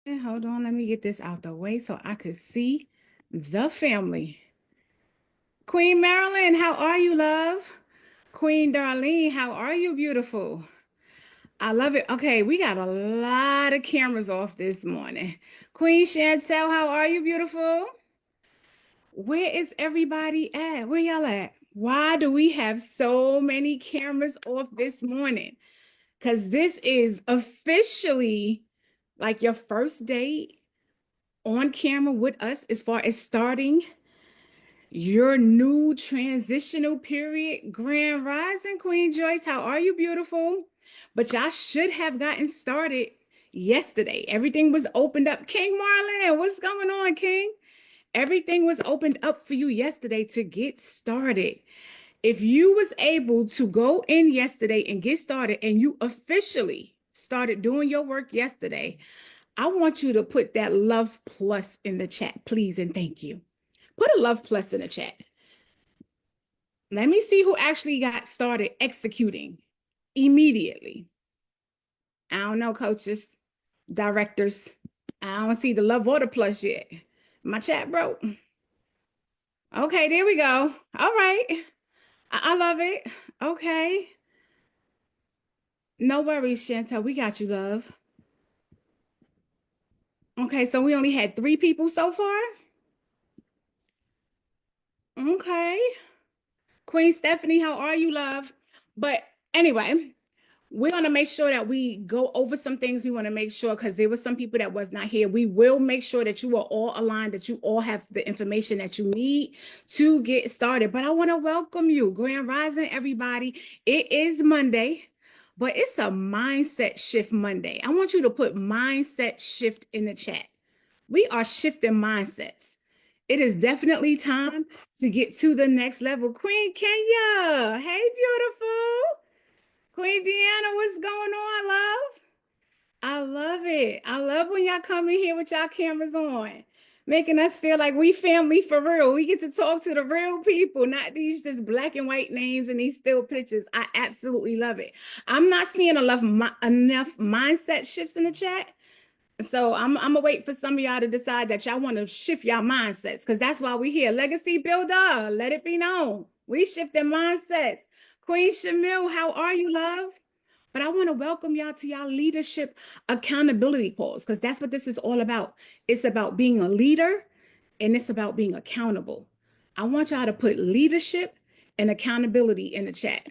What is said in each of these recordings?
Hold on, let me get this out the way so I could see the family. Queen Marilyn, how are you, love? Queen Darlene, how are you, beautiful? I love it. Okay, we got a lot of cameras off this morning. Queen Chantel, how are you, beautiful? Where is everybody at? Where y'all at? Why do we have so many cameras off this morning? Because this is officially like your first date on camera with us as far as starting your new transitional period. Grand Rising, Queen Joyce, how are you, beautiful? But y'all should have gotten started yesterday. Everything was opened up. King Marlon, what's going on, King? Everything was opened up for you yesterday to get started. If you was able to go in yesterday and get started and you officially started doing your work yesterday, I want you to put that love plus in the chat, please, and thank you. Put a love plus in the chat. Let me see who actually got started executing immediately. I don't know, coaches, directors. I don't see the love or the plus yet. My chat broke. Okay, there we go. All right. I love it. Okay. No worries, Chantel. We got you, love. Okay, so we only had 3 people so far. Okay. Queen Stephanie, how are you, love? But anyway, we're going to make sure that we go over some things. We want to make sure because there were some people that was not here. We will make sure that you are all aligned, that you all have the information that you need to get started. But I want to welcome you, Grand Rising, everybody. It is Monday, but it's a mindset shift Monday. I want you to put mindset shift in the chat. We are shifting mindsets. It is definitely time to get to the next level. Queen Kenya, hey, beautiful. Queen Deanna, what's going on, love? I love it. I love when y'all come in here with y'all cameras on, making us feel like we family for real. We get to talk to the real people, not these just black and white names and these still pictures. I absolutely love it. I'm not seeing enough mindset shifts in the chat. So I'm gonna wait for some of y'all to decide that y'all want to shift y'all mindsets because that's why we here. Legacy builder, let it be known. We shifting mindsets. Queen Shamil, how are you, love? But I want to welcome y'all to y'all leadership accountability calls because that's what this is all about. It's about being a leader and it's about being accountable. I want y'all to put leadership and accountability in the chat.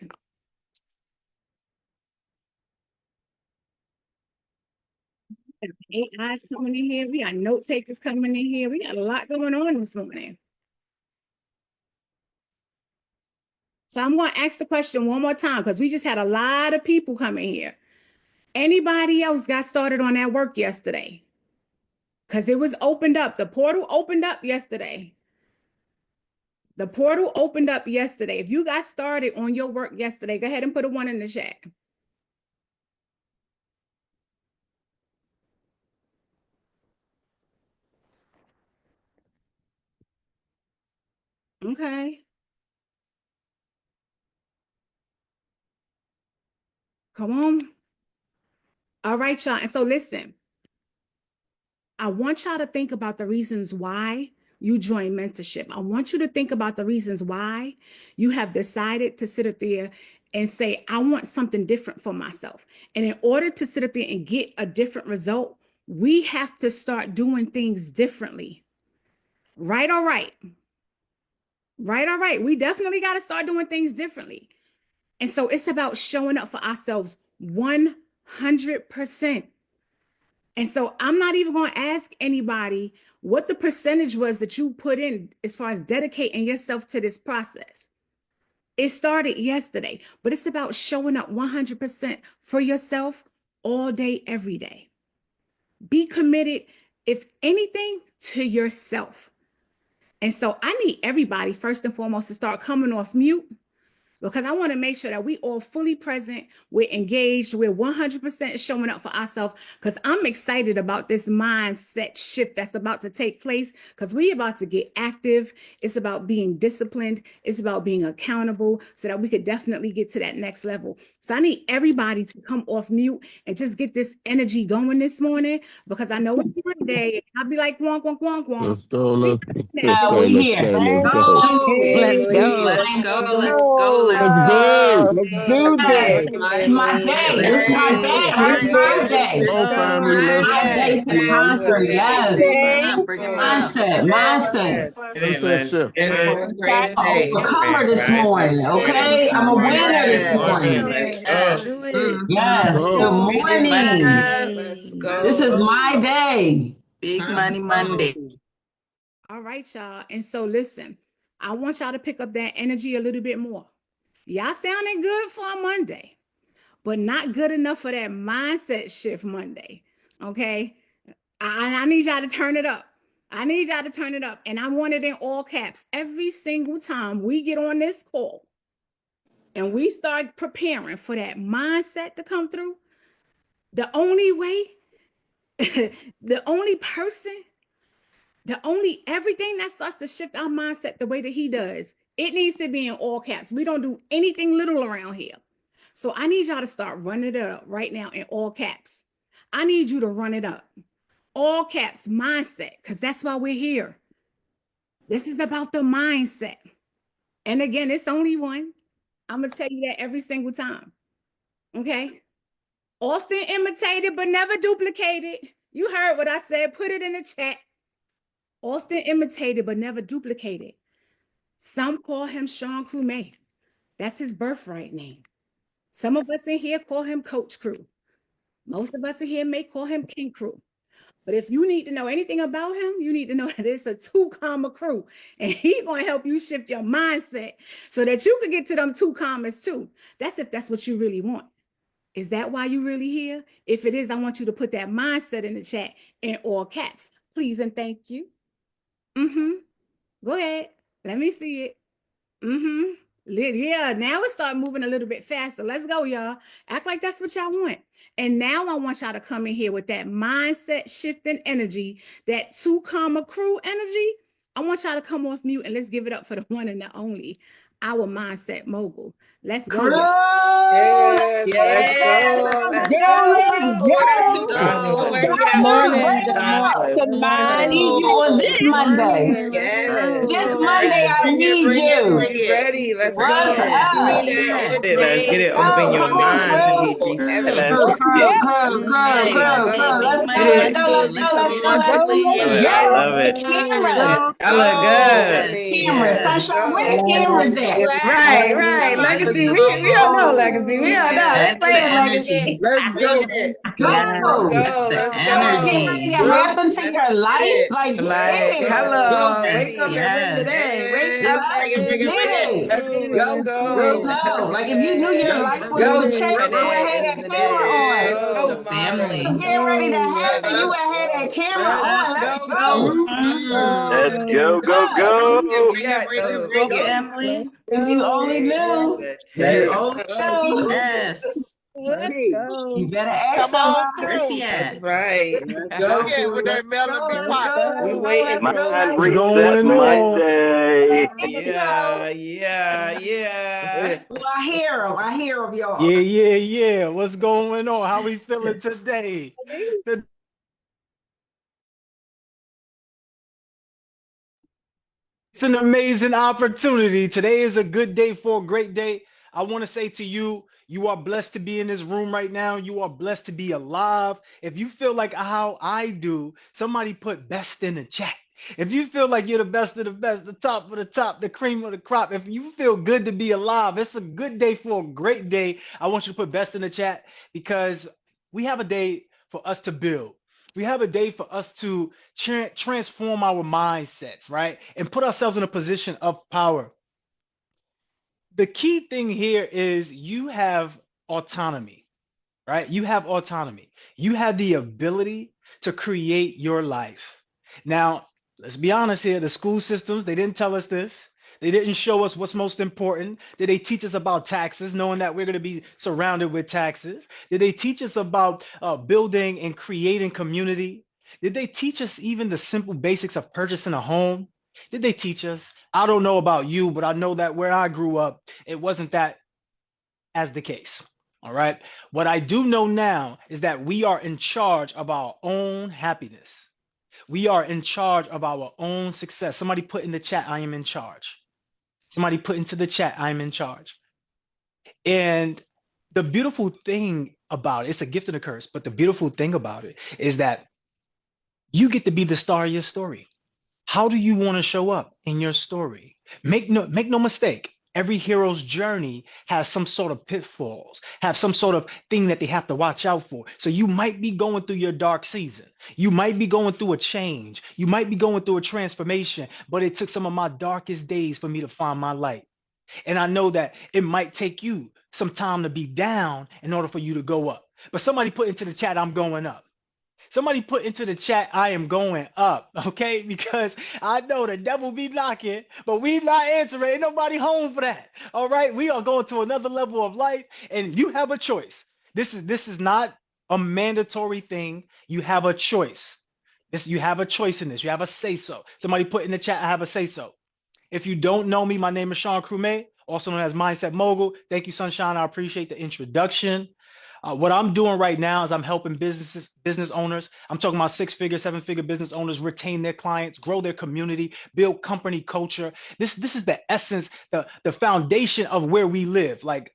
AIs coming in here. We got note takers coming in here. We got a lot going on this morning. So I'm going to ask the question one more time because we just had a lot of people coming here. Anybody else got started on that work yesterday? Because it was opened up. The portal opened up yesterday. The portal opened up yesterday. If you got started on your work yesterday, go ahead and put a 1 in the chat. Okay. Come on. All right, y'all. And so listen, I want y'all to think about the reasons why you join mentorship. I want you to think about the reasons why you have decided to sit up there and say, I want something different for myself. And in order to sit up there and get a different result, we have to start doing things differently. Right? All right. Right? All right. We definitely got to start doing things differently. And so it's about showing up for ourselves 100%. And so I'm not even going to ask anybody what the percentage was that you put in as far as dedicating yourself to this process. It started yesterday, but it's about showing up 100% for yourself all day, every day. Be committed, if anything, to yourself. And so I need everybody, first and foremost, to start coming off mute because I want to make sure that we all fully present, we're engaged, we're 100% showing up for ourselves, because I'm excited about this mindset shift that's about to take place, because we're about to get active. It's about being disciplined. It's about being accountable so that we could definitely get to that next level. So I need everybody to come off mute and just get this energy going this morning, because I know it's Monday. I'll be like, wonk, wonk, wonk, wonk. Let's go. We Let's that this go. We Let's here. go. Let's Thank go. you, Let's Kimberly. go. Let's Let's go. Let's go. go. Let's Let's go. Let's go. do Yes. this. It's my day. This is my day. This is my day. Go, family. My Let's day to conquer. Yes. Day. Mindset. Mindset. mindset shift. I'm an overcomer this morning. Okay. I'm a winner this morning. Let's do it. Let's Yes. Good go. morning. This is my day. Big Money Monday. All right, y'all. And so listen, I want y'all to pick up that energy a little bit more. Y'all sounding good for a Monday, but not good enough for that mindset shift Monday. Okay. I need y'all to turn it up. I need y'all to turn it up. And I want it in all caps every single time we get on this call and we start preparing for that mindset to come through. The only way, the only person, the only everything that starts to shift our mindset the way that he does, it needs to be in all caps. We don't do anything little around here. So I need y'all to start running it up right now in all caps. I need you to run it up. All caps mindset, because that's why we're here. This is about the mindset. And again, it's only one. I'm going to tell you that every single time. Okay? Often imitated, but never duplicated. You heard what I said. Put it in the chat. Often imitated, but never duplicated. Some call him Sean Crewmate. That's his birthright name. Some of us in here call him Coach Crew. Most of us in here may call him King Crew. But if you need to know anything about him, you need to know that it's a 2 comma crew. And he's going to help you shift your mindset so that you can get to them 2 commas too. That's if that's what you really want. Is that why you really here? If it is, I want you to put that mindset in the chat in all caps. Please and thank you. Go ahead. Let me see it. Yeah, now it start moving a little bit faster. Let's go, y'all. Act like that's what y'all want. And now I want y'all to come in here with that mindset shifting energy, that 2 comma crew energy. I want y'all to come off mute and let's give it up for the one and the only, our mindset mogul. Let's go. Yes, let's go. Good morning. Good morning. Good I need you morning. on this Monday. This Monday, I need you. Ready. Let's What's go. up? Let's get it. Open your mind, Dimitri. Let's get it. Let's Big go, Money let's go, Monday. let's go, let's go, let's Go, go. Love let's it. I Yes, love it. cameras. I look good. Cameras. Sunshine, where the cameras at? Right. Legacy. We don't know Legacy. We don't know. Let's play it, Legacy. Let's go. Go. That's the What's getting energy. ready to happen to your life? Like, Like, get it. hello. Yes, Wake up and ring it in. Wake Get up and ring it it. in. Let's Go. Like, if you knew your Let's life go. would have changed, you would have had that camera on. The family. What's getting ready to happen? You would have had that camera on. Let's go. Let's go, go, Go. go. Go, family. If you only knew. If you only knew. Yes. You better ask Come on somebody. Where's he through. at? right. Go ahead with that Melody Pot. We waiting, bro. Mind We reset Going on. Monday. Yeah. Well, I hear him. I hear him, y'all. Yeah. What's going on? How we feeling today? It's an amazing opportunity. Today is a good day for a great day. I want to say to you, you are blessed to be in this room right now. You are blessed to be alive. If you feel like how I do, somebody put best in the chat. If you feel like you're the best of the best, the top of the top, the cream of the crop, if you feel good to be alive, it's a good day for a great day. I want you to put best in the chat because we have a day for us to build. We have a day for us to transform our mindsets, right? And put ourselves in a position of power. The key thing here is you have autonomy, right? You have autonomy. You have the ability to create your life. Now, let's be honest here. The school systems, they didn't tell us this. They didn't show us what's most important. Did they teach us about taxes, knowing that we're going to be surrounded with taxes? Did they teach us about building and creating community? Did they teach us even the simple basics of purchasing a home? Did they teach us? I don't know about you, but I know that where I grew up, it wasn't that as the case. All right. What I do know now is that we are in charge of our own happiness. We are in charge of our own success. Somebody put in the chat, I am in charge. Somebody put into the chat, I am in charge. And the beautiful thing about it, it's a gift and a curse, but the beautiful thing about it is that you get to be the star of your story. How do you want to show up in your story? Make no mistake. Every hero's journey has some sort of pitfalls, have some sort of thing that they have to watch out for. So you might be going through your dark season. You might be going through a change. You might be going through a transformation, but it took some of my darkest days for me to find my light. And I know that it might take you some time to be down in order for you to go up. But somebody put into the chat, I'm going up. Somebody put into the chat, I am going up, okay? Because I know the devil be knocking, but we not answering. Ain't nobody home for that, all right? We are going to another level of life, and you have a choice. This is not a mandatory thing. You have a choice. You have a choice in this. You have a say-so. Somebody put in the chat, I have a say-so. If you don't know me, my name is Sean Crumay, also known as Mindset Mogul. Thank you, Sunshine. I appreciate the introduction. What I'm doing right now is I'm helping business owners. I'm talking about 6-figure, 7-figure business owners retain their clients, grow their community, build company culture. This is the essence, the foundation of where we live. Like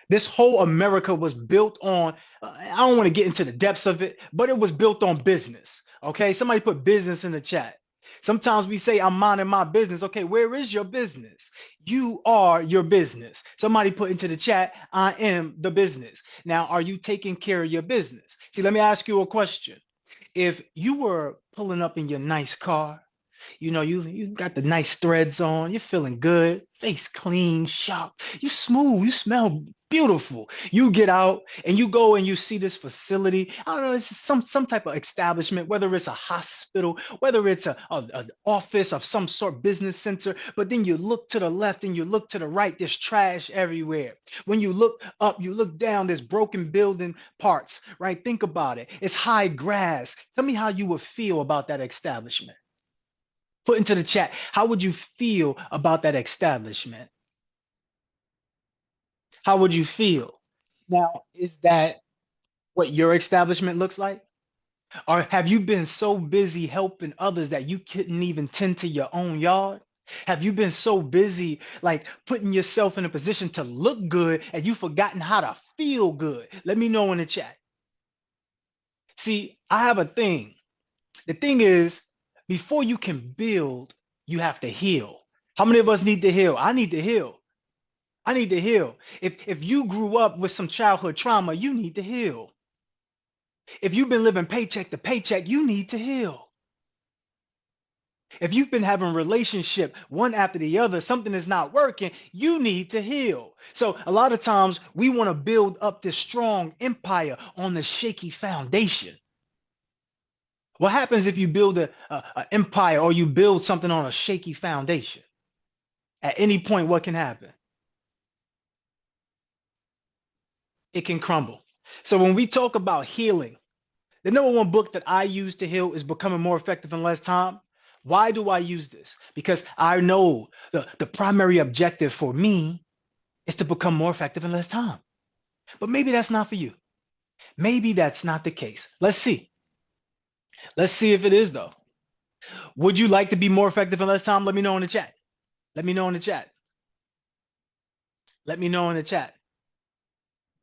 this whole America was built on. I don't want to get into the depths of it, but it was built on business. Okay, somebody put business in the chat. Sometimes we say, I'm minding my business. Okay, where is your business? You are your business. Somebody put into the chat, I am the business. Now, are you taking care of your business? See, let me ask you a question. If you were pulling up in your nice car, you got the nice threads on, you're feeling good, face clean, sharp, you smooth, you smell beautiful. You get out and you go and you see this facility. I don't know, it's some type of establishment, whether it's a hospital, whether it's an office of some sort, business center. But then you look to the left and you look to the right, there's trash everywhere. When you look up, you look down, there's broken building parts, right? Think about it. It's high grass. Tell me how you would feel about that establishment. Put into the chat, how would you feel about that establishment? How would you feel? Now, is that what your establishment looks like? Or have you been so busy helping others that you couldn't even tend to your own yard? Have you been so busy like putting yourself in a position to look good and you've forgotten how to feel good? Let me know in the chat. See, I have a thing. The thing is, before you can build, you have to heal. How many of us need to heal? I need to heal. I need to heal. If you grew up with some childhood trauma, you need to heal. If you've been living paycheck to paycheck, you need to heal. If you've been having a relationship one after the other, something is not working, you need to heal. So a lot of times we want to build up this strong empire on the shaky foundation. What happens if you build an empire or you build something on a shaky foundation? At any point, what can happen? It can crumble. So when we talk about healing, the number one book that I use to heal is Becoming More Effective in Less Time. Why do I use this? Because I know the primary objective for me is to become more effective in less time. But maybe that's not for you. Maybe that's not the case. Let's see. Let's see if it is, though. Would you like to be more effective in less time? Let me know in the chat. Let me know in the chat. Let me know in the chat.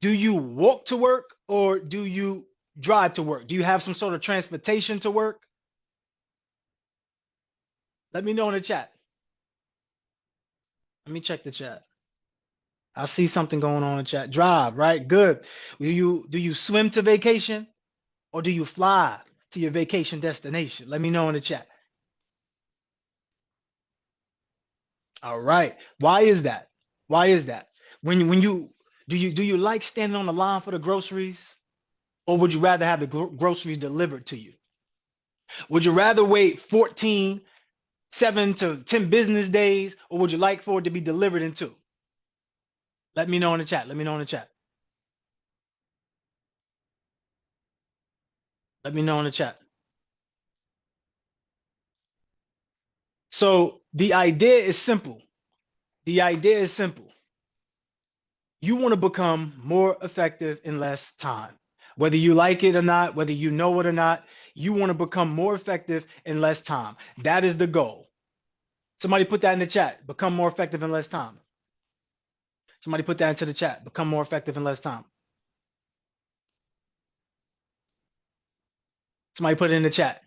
Do you walk to work or do you drive to work? Do you have some sort of transportation to work? Let me know in the chat. Let me check the chat. I see something going on in the chat. Drive, right? Good. Do you swim to vacation or do you fly to your vacation destination? Let me know in the chat. All right. Why is that? Why is that? When you do you like standing on the line for the groceries, or would you rather have the groceries delivered to you? Would you rather wait 14 7 to 10 business days, or would you like for it to be delivered in 2? Let me know in the chat. Let me know in the chat. Let me know in the chat. So the idea is simple. The idea is simple. You want to become more effective in less time. Whether you like it or not, whether you know it or not, you want to become more effective in less time. That is the goal. Somebody put that in the chat. Become more effective in less time. Somebody put that into the chat. Become more effective in less time. Somebody put it in the chat.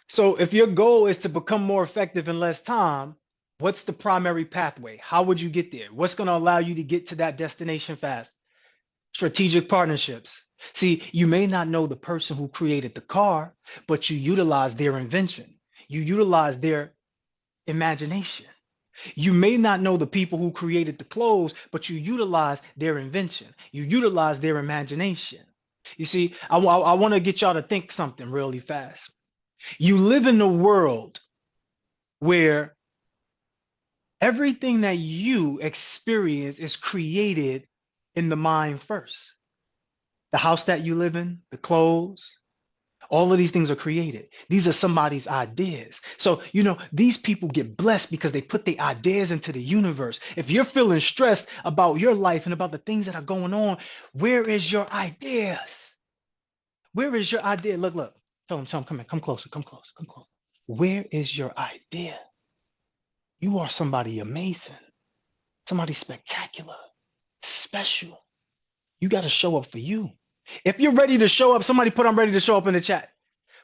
So if your goal is to become more effective in less time, what's the primary pathway? How would you get there? What's going to allow you to get to that destination fast? Strategic partnerships. See, you may not know the person who created the car, but you utilize their invention. You utilize their imagination. You may not know the people who created the clothes, but you utilize their invention. You utilize their imagination. You see, I want to get y'all to think something really fast. You live in a world where everything that you experience is created in the mind first. The house that you live in, the clothes, all of these things are created. These are somebody's ideas. So, these people get blessed because they put their ideas into the universe. If you're feeling stressed about your life and about the things that are going on, where is your ideas? Where is your idea? Look. Tell them, come in, come closer, come closer, come closer. Where is your idea? You are somebody amazing, somebody spectacular, special. You got to show up for you. If you're ready to show up, somebody put I'm ready to show up in the chat.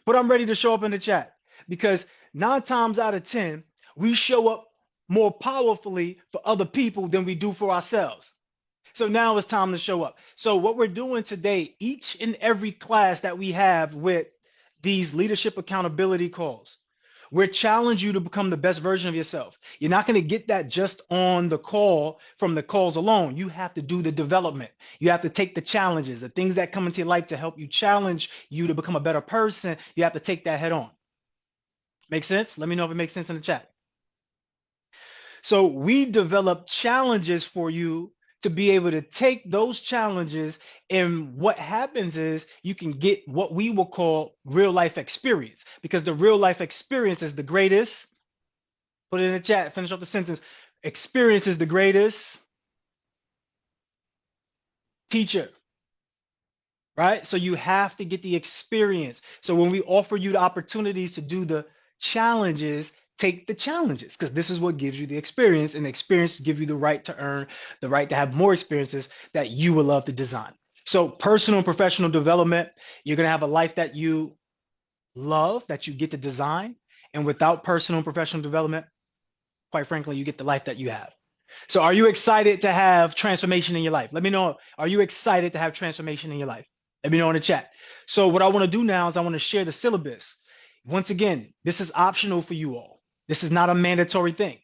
Put I'm ready to show up in the chat. Because 9 times out of 10, we show up more powerfully for other people than we do for ourselves. So now it's time to show up. So what we're doing today, each and every class that we have with these leadership accountability calls, we're challenging you to become the best version of yourself. You're not going to get that just on the call from the calls alone. You have to do the development. You have to take the challenges, the things that come into your life to help you challenge you to become a better person. You have to take that head on. Make sense? Let me know if it makes sense in the chat. So we develop challenges for you to be able to take those challenges, and what happens is you can get what we will call real life experience, because the real life experience is the greatest. Put it in the chat, finish off the sentence. Experience is the greatest teacher, right? So you have to get the experience. So when we offer you the opportunities to do the challenges, take the challenges, because this is what gives you the experience, and the experience gives you the right to earn, the right to have more experiences that you will love to design. So personal and professional development, you're going to have a life that you love, that you get to design. And without personal and professional development, quite frankly, you get the life that you have. So are you excited to have transformation in your life? Let me know. Are you excited to have transformation in your life? Let me know in the chat. So what I want to do now is I want to share the syllabus. Once again, this is optional for you all. This is not a mandatory thing.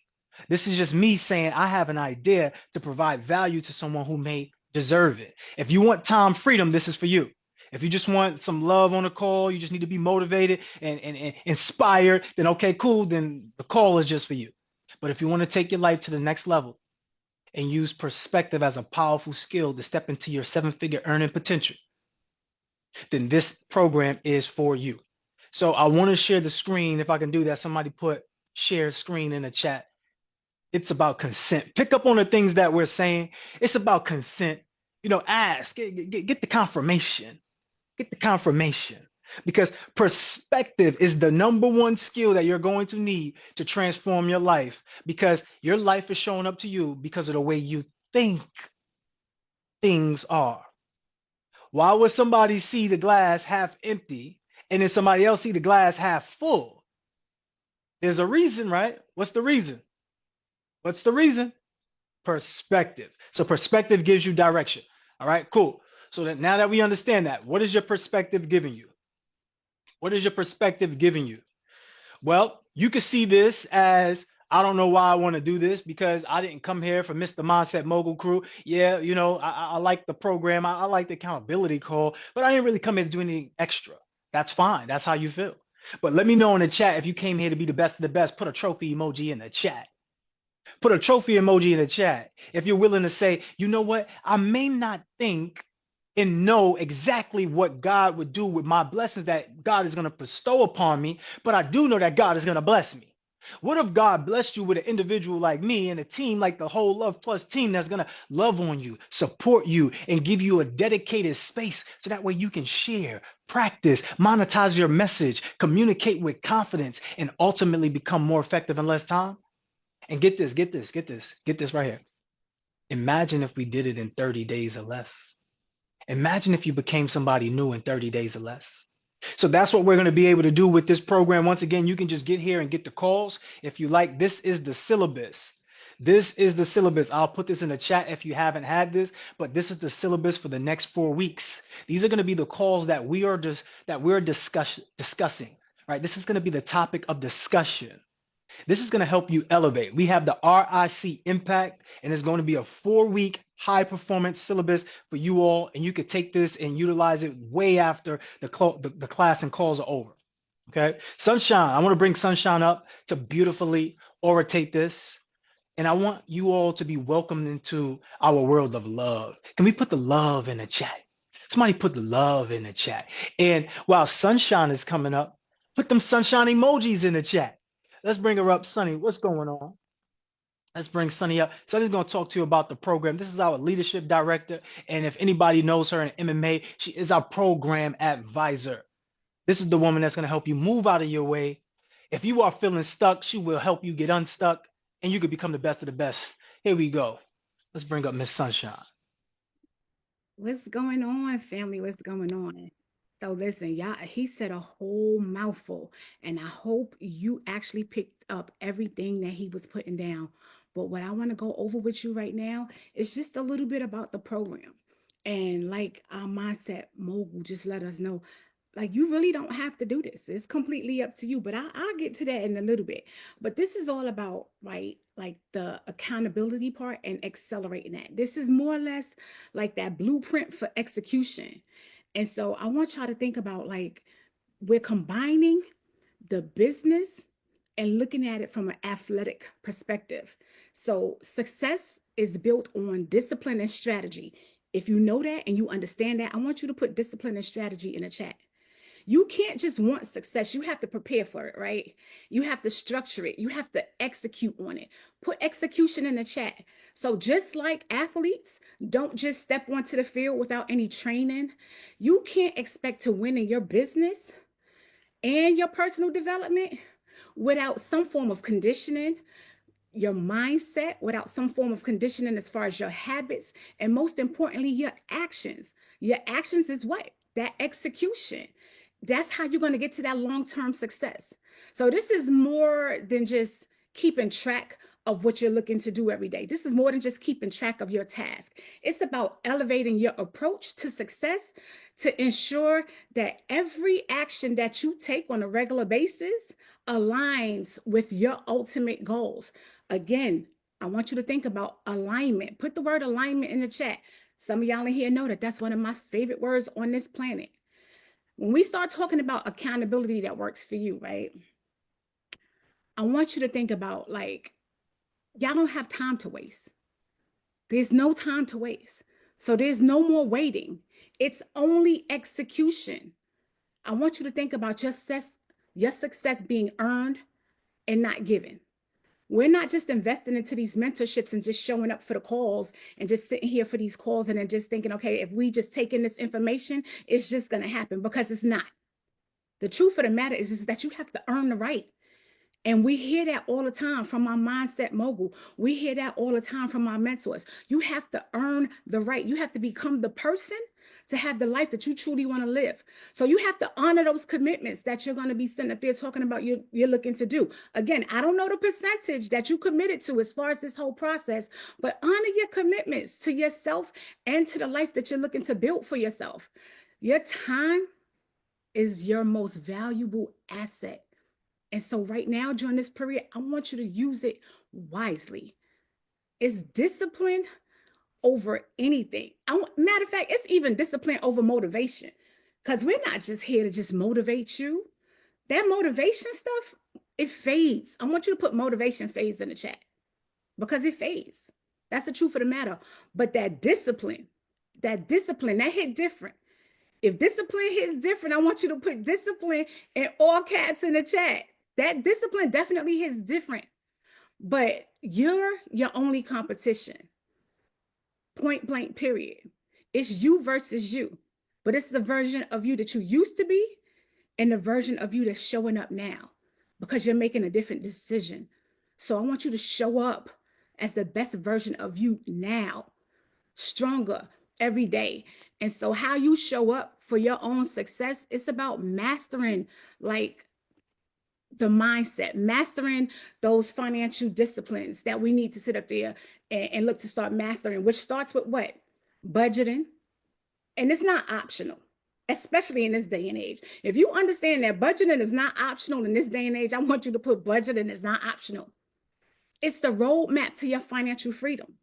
This is just me saying I have an idea to provide value to someone who may deserve it. If you want time freedom, this is for you. If you just want some love on a call, you just need to be motivated and inspired, then okay, cool. Then the call is just for you. But if you want to take your life to the next level and use perspective as a powerful skill to step into your 7-figure earning potential, then this program is for you. So I want to share the screen. If I can do that, somebody put share screen in the chat. It's about consent. Pick up on the things that we're saying. It's about consent. Ask, get the confirmation. Get the confirmation. Because perspective is the #1 skill that you're going to need to transform your life, because your life is showing up to you because of the way you think things are. Why would somebody see the glass half empty and then somebody else see the glass half full? There's a reason, right? What's the reason? What's the reason? Perspective. So perspective gives you direction. All right, cool. So that now that we understand that, what is your perspective giving you? What is your perspective giving you? Well, you could see this as, I don't know why I want to do this, because I didn't come here for Mr. Mindset Mogul Crew. Yeah, I like the program. I like the accountability call, but I didn't really come here to do anything extra. That's fine. That's how you feel. But let me know in the chat if you came here to be the best of the best. Put a trophy emoji in the chat. Put a trophy emoji in the chat if you're willing to say, you know what? I may not think and know exactly what God would do with my blessings that God is going to bestow upon me, but I do know that God is going to bless me. What if God blessed you with an individual like me and a team like the whole Love Plus team that's going to love on you, support you, and give you a dedicated space so that way you can share, practice, monetize your message, communicate with confidence, and ultimately become more effective in less time? And get this right here. Imagine if we did it in 30 days or less. Imagine if you became somebody new in 30 days or less. So that's what we're going to be able to do with this program. Once again, you can just get here and get the calls. If you like, this is the syllabus. This is the syllabus. I'll put this in the chat if you haven't had this, but this is the syllabus for the next 4 weeks. These are going to be the calls that we're discussing, right? This is going to be the topic of discussion. This is going to help you elevate. We have the RIC Impact, and it's going to be a 4-week high performance syllabus for you all. And you could take this and utilize it way after the class and calls are over. Okay. Sunshine, I want to bring Sunshine up to beautifully oratate this. And I want you all to be welcomed into our world of love. Can we put the love in the chat? Somebody put the love in the chat. And while Sunshine is coming up, put them sunshine emojis in the chat. Let's bring her up. Sunny, what's going on? Let's bring Sunny up. Sunny's going to talk to you about the program. This is our leadership director. And if anybody knows her in MMA, she is our program advisor. This is the woman that's going to help you move out of your way. If you are feeling stuck, she will help you get unstuck and you could become the best of the best. Here we go. Let's bring up Miss Sunshine. What's going on, family? What's going on? So listen, y'all, he said a whole mouthful, and I hope you actually picked up everything that he was putting down. But what I want to go over with you right now is just a little bit about the program. And like our mindset mogul just let us know, like you really don't have to do this. It's completely up to you. But I'll get to that in a little bit. But this is all about, right, like the accountability part and accelerating that. This is more or less like that blueprint for execution. And so I want y'all to think about, like, we're combining the business and looking at it from an athletic perspective. So success is built on discipline and strategy. If you know that and you understand that, I want you to put discipline and strategy in the chat. You can't just want success. You have to prepare for it, right? You have to structure it. You have to execute on it. Put execution in the chat. So just like athletes don't just step onto the field without any training, you can't expect to win in your business and your personal development without some form of conditioning, your mindset, without some form of conditioning as far as your habits, and most importantly, your actions. Your actions is what? That execution. That's how you're going to get to that long-term success. So this is more than just keeping track of what you're looking to do every day. This is more than just keeping track of your task. It's about elevating your approach to success to ensure that every action that you take on a regular basis aligns with your ultimate goals. Again, I want you to think about alignment. Put the word alignment in the chat. Some of y'all in here know that that's one of my favorite words on this planet. When we start talking about accountability that works for you, right? I want you to think about, like, y'all don't have time to waste. There's no time to waste. So there's no more waiting. It's only execution. I want you to think about your success being earned and not given. We're not just investing into these mentorships and just showing up for the calls and just sitting here for these calls and then just thinking, okay, if we just take in this information, it's just going to happen, because it's not. The truth of the matter is that you have to earn the right. And we hear that all the time from our mindset mogul. We hear that all the time from our mentors. You have to earn the right. You have to become the person to have the life that you truly want to live. So you have to honor those commitments that you're going to be sitting up there talking about you're looking to do. Again, I don't know the percentage that you committed to as far as this whole process, but honor your commitments to yourself and to the life that you're looking to build for yourself. Your time is your most valuable asset. And so right now, during this period, I want you to use it wisely. It's discipline over anything. Matter of fact, it's even discipline over motivation. Because we're not just here to just motivate you. That motivation stuff, it fades. I want you to put motivation fades in the chat because it fades. That's the truth of the matter. But that discipline, that hit different. If discipline hits different, I want you to put discipline in all caps in the chat. That discipline definitely hits different. But you're your only competition. Point blank, period. It's you versus you. But it's the version of you that you used to be and the version of you that's showing up now because you're making a different decision. So I want you to show up as the best version of you now, stronger every day. And so how you show up for your own success, it's about mastering like the mindset, mastering those financial disciplines that we need to sit up there and look to start mastering, which starts with what? Budgeting. And it's not optional, especially in this day and age. If you understand that budgeting is not optional in this day and age, I want you to put budgeting is not optional. It's the roadmap to your financial freedom.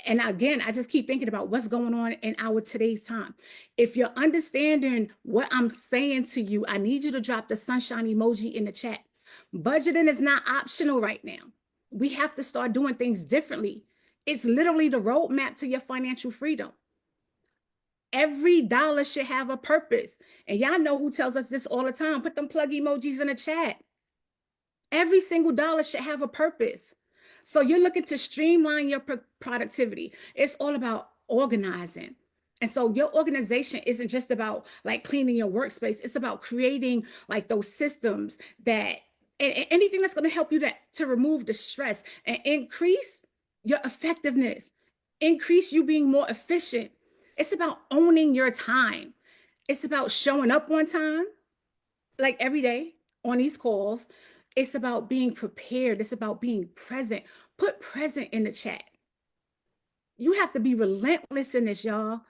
And again, I just keep thinking about what's going on in our today's time. If you're understanding what I'm saying to you, I need you to drop the sunshine emoji in the chat. Budgeting is not optional right now. We have to start doing things differently. It's literally the roadmap to your financial freedom. Every dollar should have a purpose. And y'all know who tells us this all the time. Put them plug emojis in the chat. Every single dollar should have a purpose. So you're looking to streamline your productivity. It's all about organizing. And so your organization isn't just about like cleaning your workspace. It's about creating like those systems that, and anything that's going to help you to remove the stress and increase your effectiveness, increase you being more efficient. It's about owning your time. It's about showing up on time, like every day on these calls. It's about being prepared. It's about being present. Put present in the chat. You have to be relentless in this, y'all.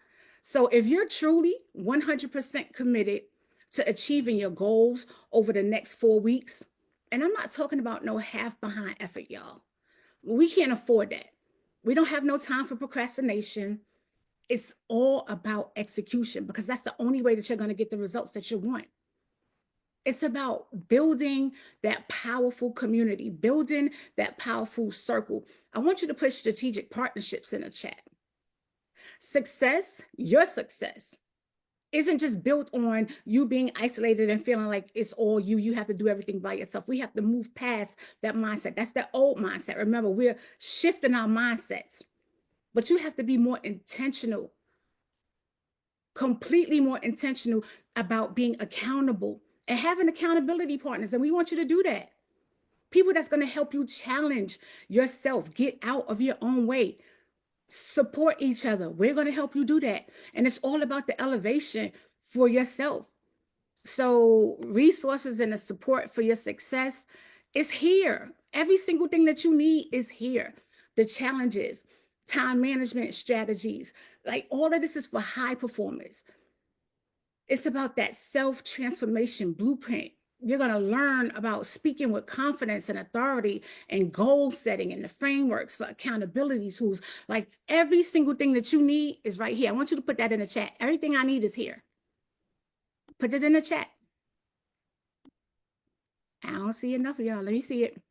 So if you're truly 100% committed to achieving your goals over the next 4 weeks, and I'm not talking about no half behind effort, y'all. We can't afford that. We don't have no time for procrastination. It's all about execution because that's the only way that you're going to get the results that you want. It's about building that powerful community, building that powerful circle. I want you to put strategic partnerships in the chat. Success, your success, isn't just built on you being isolated and feeling like it's all you. You have to do everything by yourself. We have to move past that mindset. That's the old mindset. Remember, we're shifting our mindsets. But you have to be more intentional, completely more intentional about being accountable and having accountability partners. And we want you to do that. People that's going to help you challenge yourself, get out of your own way, support each other. We're going to help you do that. And it's all about the elevation for yourself. So resources and the support for your success is here. Every single thing that you need is here. The challenges, time management strategies, like all of this is for high performers. It's about that self-transformation blueprint. You're going to learn about speaking with confidence and authority and goal setting and the frameworks for accountability tools. Like every single thing that you need is right here. I want you to put that in the chat. Everything I need is here. Put it in the chat. I don't see enough of y'all. Let me see it.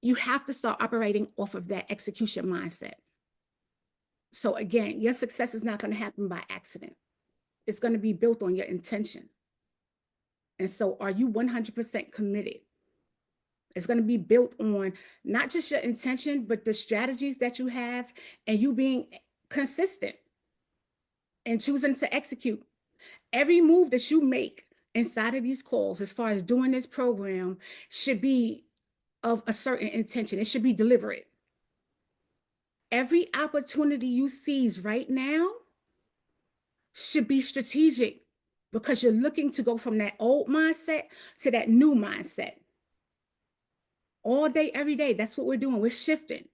You have to start operating off of that execution mindset. So again, your success is not going to happen by accident. It's going to be built on your intention. And so are you 100% committed? It's going to be built on not just your intention, but the strategies that you have and you being consistent and choosing to execute. Every move that you make inside of these calls, as far as doing this program, should be of a certain intention. It should be deliberate. Every opportunity you seize right now should be strategic because you're looking to go from that old mindset to that new mindset. All day, every day, that's what we're doing. We're shifting.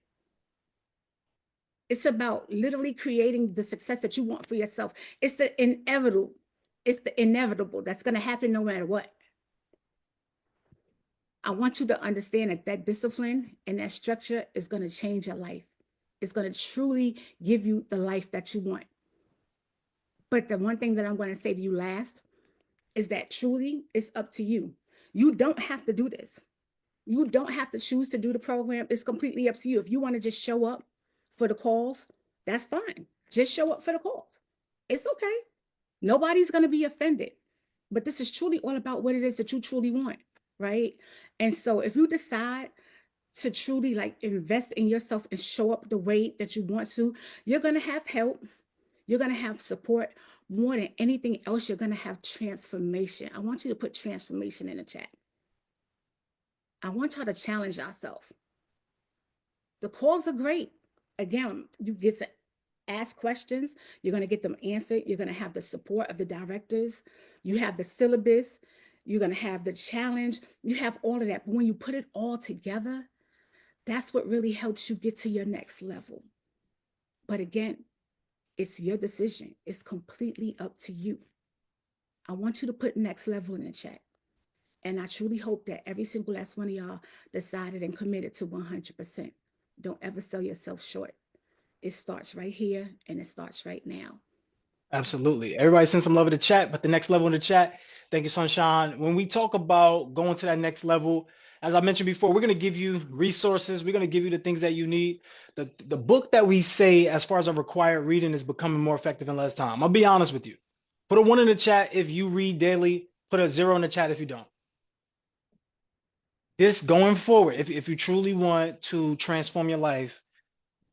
It's about literally creating the success that you want for yourself. It's the inevitable. It's the inevitable that's going to happen no matter what. I want you to understand that discipline and that structure is going to change your life. It's going to truly give you the life that you want. But the one thing that I'm going to say to you last is that truly it's up to you. You don't have to do this. You don't have to choose to do the program. It's completely up to you. If you want to just show up for the calls, that's fine. Just show up for the calls. It's okay. Nobody's going to be offended. But this is truly all about what it is that you truly want, right? And so if you decide to truly like invest in yourself and show up the way that you want to, you're going to have help. You're going to have support. More than anything else, you're going to have transformation. I want you to put transformation in the chat. I want y'all to challenge yourself. The calls are great. Again, you get to ask questions. You're going to get them answered. You're going to have the support of the directors. You have the syllabus. You're going to have the challenge. You have all of that. But when you put it all together, that's what really helps you get to your next level. But again, it's your decision. It's completely up to you. I want you to put next level in the chat. And I truly hope that every single last one of y'all decided and committed to 100%. Don't ever sell yourself short. It starts right here and it starts right now. Absolutely. Everybody send some love in the chat, but the next level in the chat. Thank you, Sunshine. When we talk about going to that next level, as I mentioned before, we're going to give you resources. We're going to give you the things that you need. The book that we say as far as a required reading is Becoming More Effective in Less Time. I'll be honest with you. Put a 1 in the chat if you read daily. Put a 0 in the chat if you don't. This going forward, if you truly want to transform your life,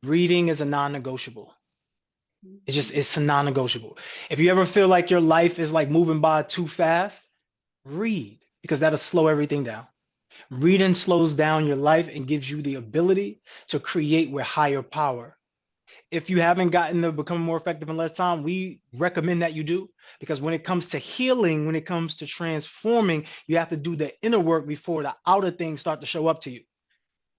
reading is a non-negotiable. It's a non-negotiable. If you ever feel like your life is like moving by too fast, read, because that'll slow everything down. Reading slows down your life and gives you the ability to create with higher power. If you haven't gotten to become more effective in less time, we recommend that you do, because when it comes to healing, when it comes to transforming, you have to do the inner work before the outer things start to show up to you.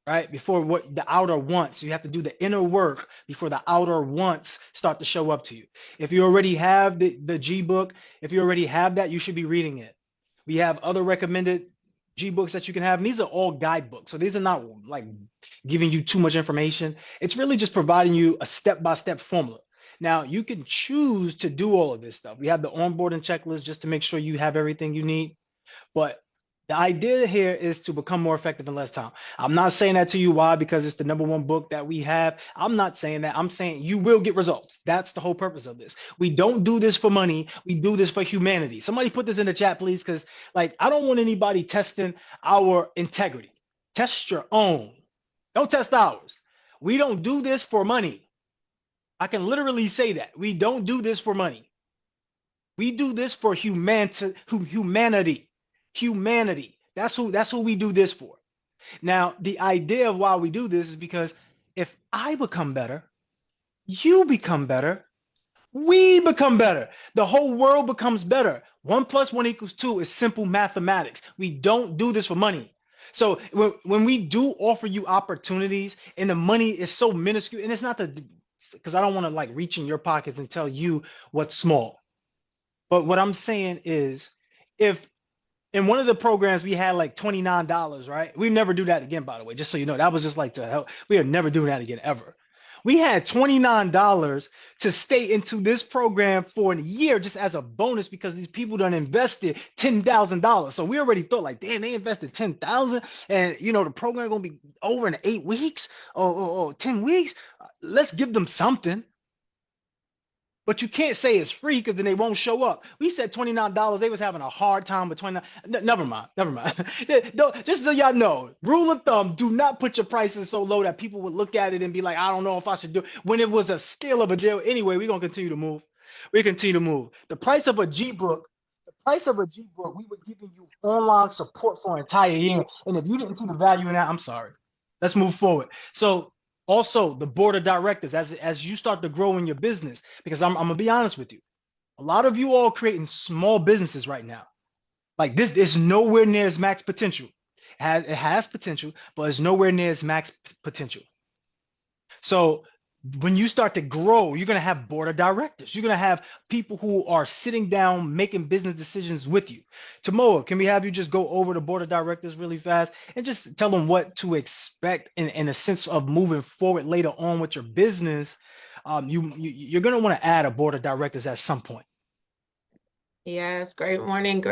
Right? Before what the outer wants, you have to do the inner work before the outer wants start to show up to you. If you already have the G book, if you already have that, you should be reading it. We have other recommended G books that you can have. And these are all guidebooks. So these are not like giving you too much information. It's really just providing you a step-by-step formula. Now, you can choose to do all of this stuff. We have the onboarding checklist just to make sure you have everything you need. But the idea here is to become more effective in less time. I'm not saying that to you. Why? Because it's the #1 book that we have. I'm not saying that. I'm saying you will get results. That's the whole purpose of this. We don't do this for money. We do this for humanity. Somebody put this in the chat, please, because like I don't want anybody testing our integrity. Test your own. Don't test ours. We don't do this for money. I can literally say that. We don't do this for money. We do this for humanity. Humanity. That's who we do this for. Now, the idea of why we do this is because if I become better, you become better, we become better. The whole world becomes better. 1 + 1 = 2 is simple mathematics. We don't do this for money. So when we do offer you opportunities and the money is so minuscule, and it's not because I don't want to like reach in your pockets and tell you what's small. But what I'm saying is, if in one of the programs we had like $29, right? We never do that again, by the way, just so you know. That was just like to help. We are never doing that again, ever. We had $29 to stay into this program for a year just as a bonus because these people done invested $10,000. So we already thought like, damn, they invested $10,000 and you know the program gonna be over in 8 weeks or 10 weeks. Let's give them something. But you can't say it's free because then they won't show up. We said $29. They was having a hard time with $29. Never mind. Just so y'all know, rule of thumb, do not put your prices so low that people would look at it and be like, I don't know if I should do it. When it was a steal of a deal. Anyway, we're going to continue to move. We continue to move. The price of a G book, we were giving you online support for an entire year. And if you didn't see the value in that, I'm sorry. Let's move forward. So also, the board of directors, as you start to grow in your business, because I'm gonna be honest with you, a lot of you all creating small businesses right now, like this is nowhere near its max potential. It has potential, but it's nowhere near its max potential. So when you start to grow, you're going to have board of directors. You're going to have people who are sitting down making business decisions with you. Tamoa, can we have you just go over the board of directors really fast and just tell them what to expect in a sense of moving forward later on with your business? You're going to want to add a board of directors at some point. Yes, great morning,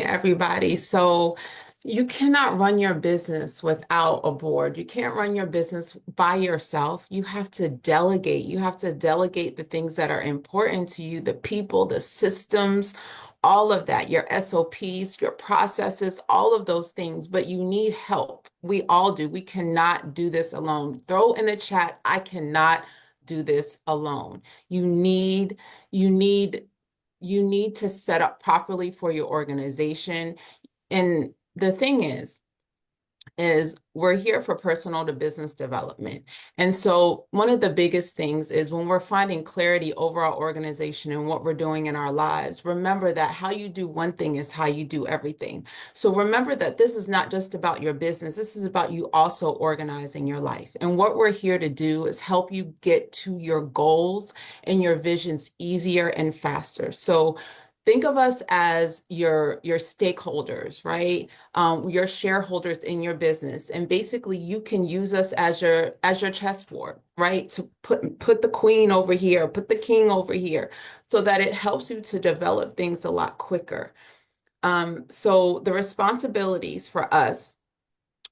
everybody. So you cannot run your business without a board. You can't run your business by yourself. You have to delegate. You have to delegate the things that are important to you, the people, the systems, all of that, your SOPs, your processes, all of those things, but you need help. We all do. We cannot do this alone. Throw in the chat, I cannot do this alone. You need you need to set up properly for your organization. And the thing is we're here for personal to business development. And so one of the biggest things is when we're finding clarity over our organization and what we're doing in our lives, remember that how you do one thing is how you do everything. So remember that this is not just about your business. This is about you also organizing your life. And what we're here to do is help you get to your goals and your visions easier and faster. So think of us as your stakeholders, right? Your shareholders in your business, and basically you can use us as your chessboard, right? To put the queen over here, put the king over here, so that it helps you to develop things a lot quicker. So the responsibilities for us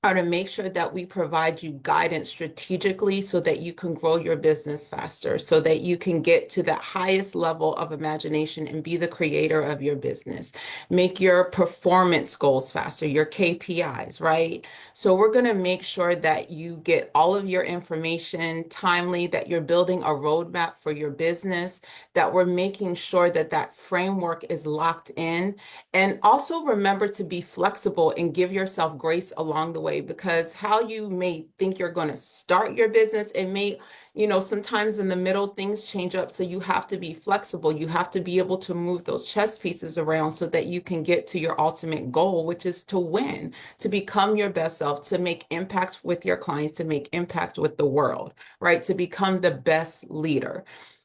are to make sure that we provide you guidance strategically so that you can grow your business faster, so that you can get to that highest level of imagination and be the creator of your business. Make your performance goals faster, your KPIs, right? So we're going to make sure that you get all of your information timely, that you're building a roadmap for your business, that we're making sure that that framework is locked in. And also remember to be flexible and give yourself grace along the way, because how you may think you're going to start your business, it may, sometimes in the middle things change up. So you have to be flexible. You have to be able to move those chess pieces around so that you can get to your ultimate goal, which is to win, to become your best self, to make impact with your clients, to make impact with the world, right? To become the best leader.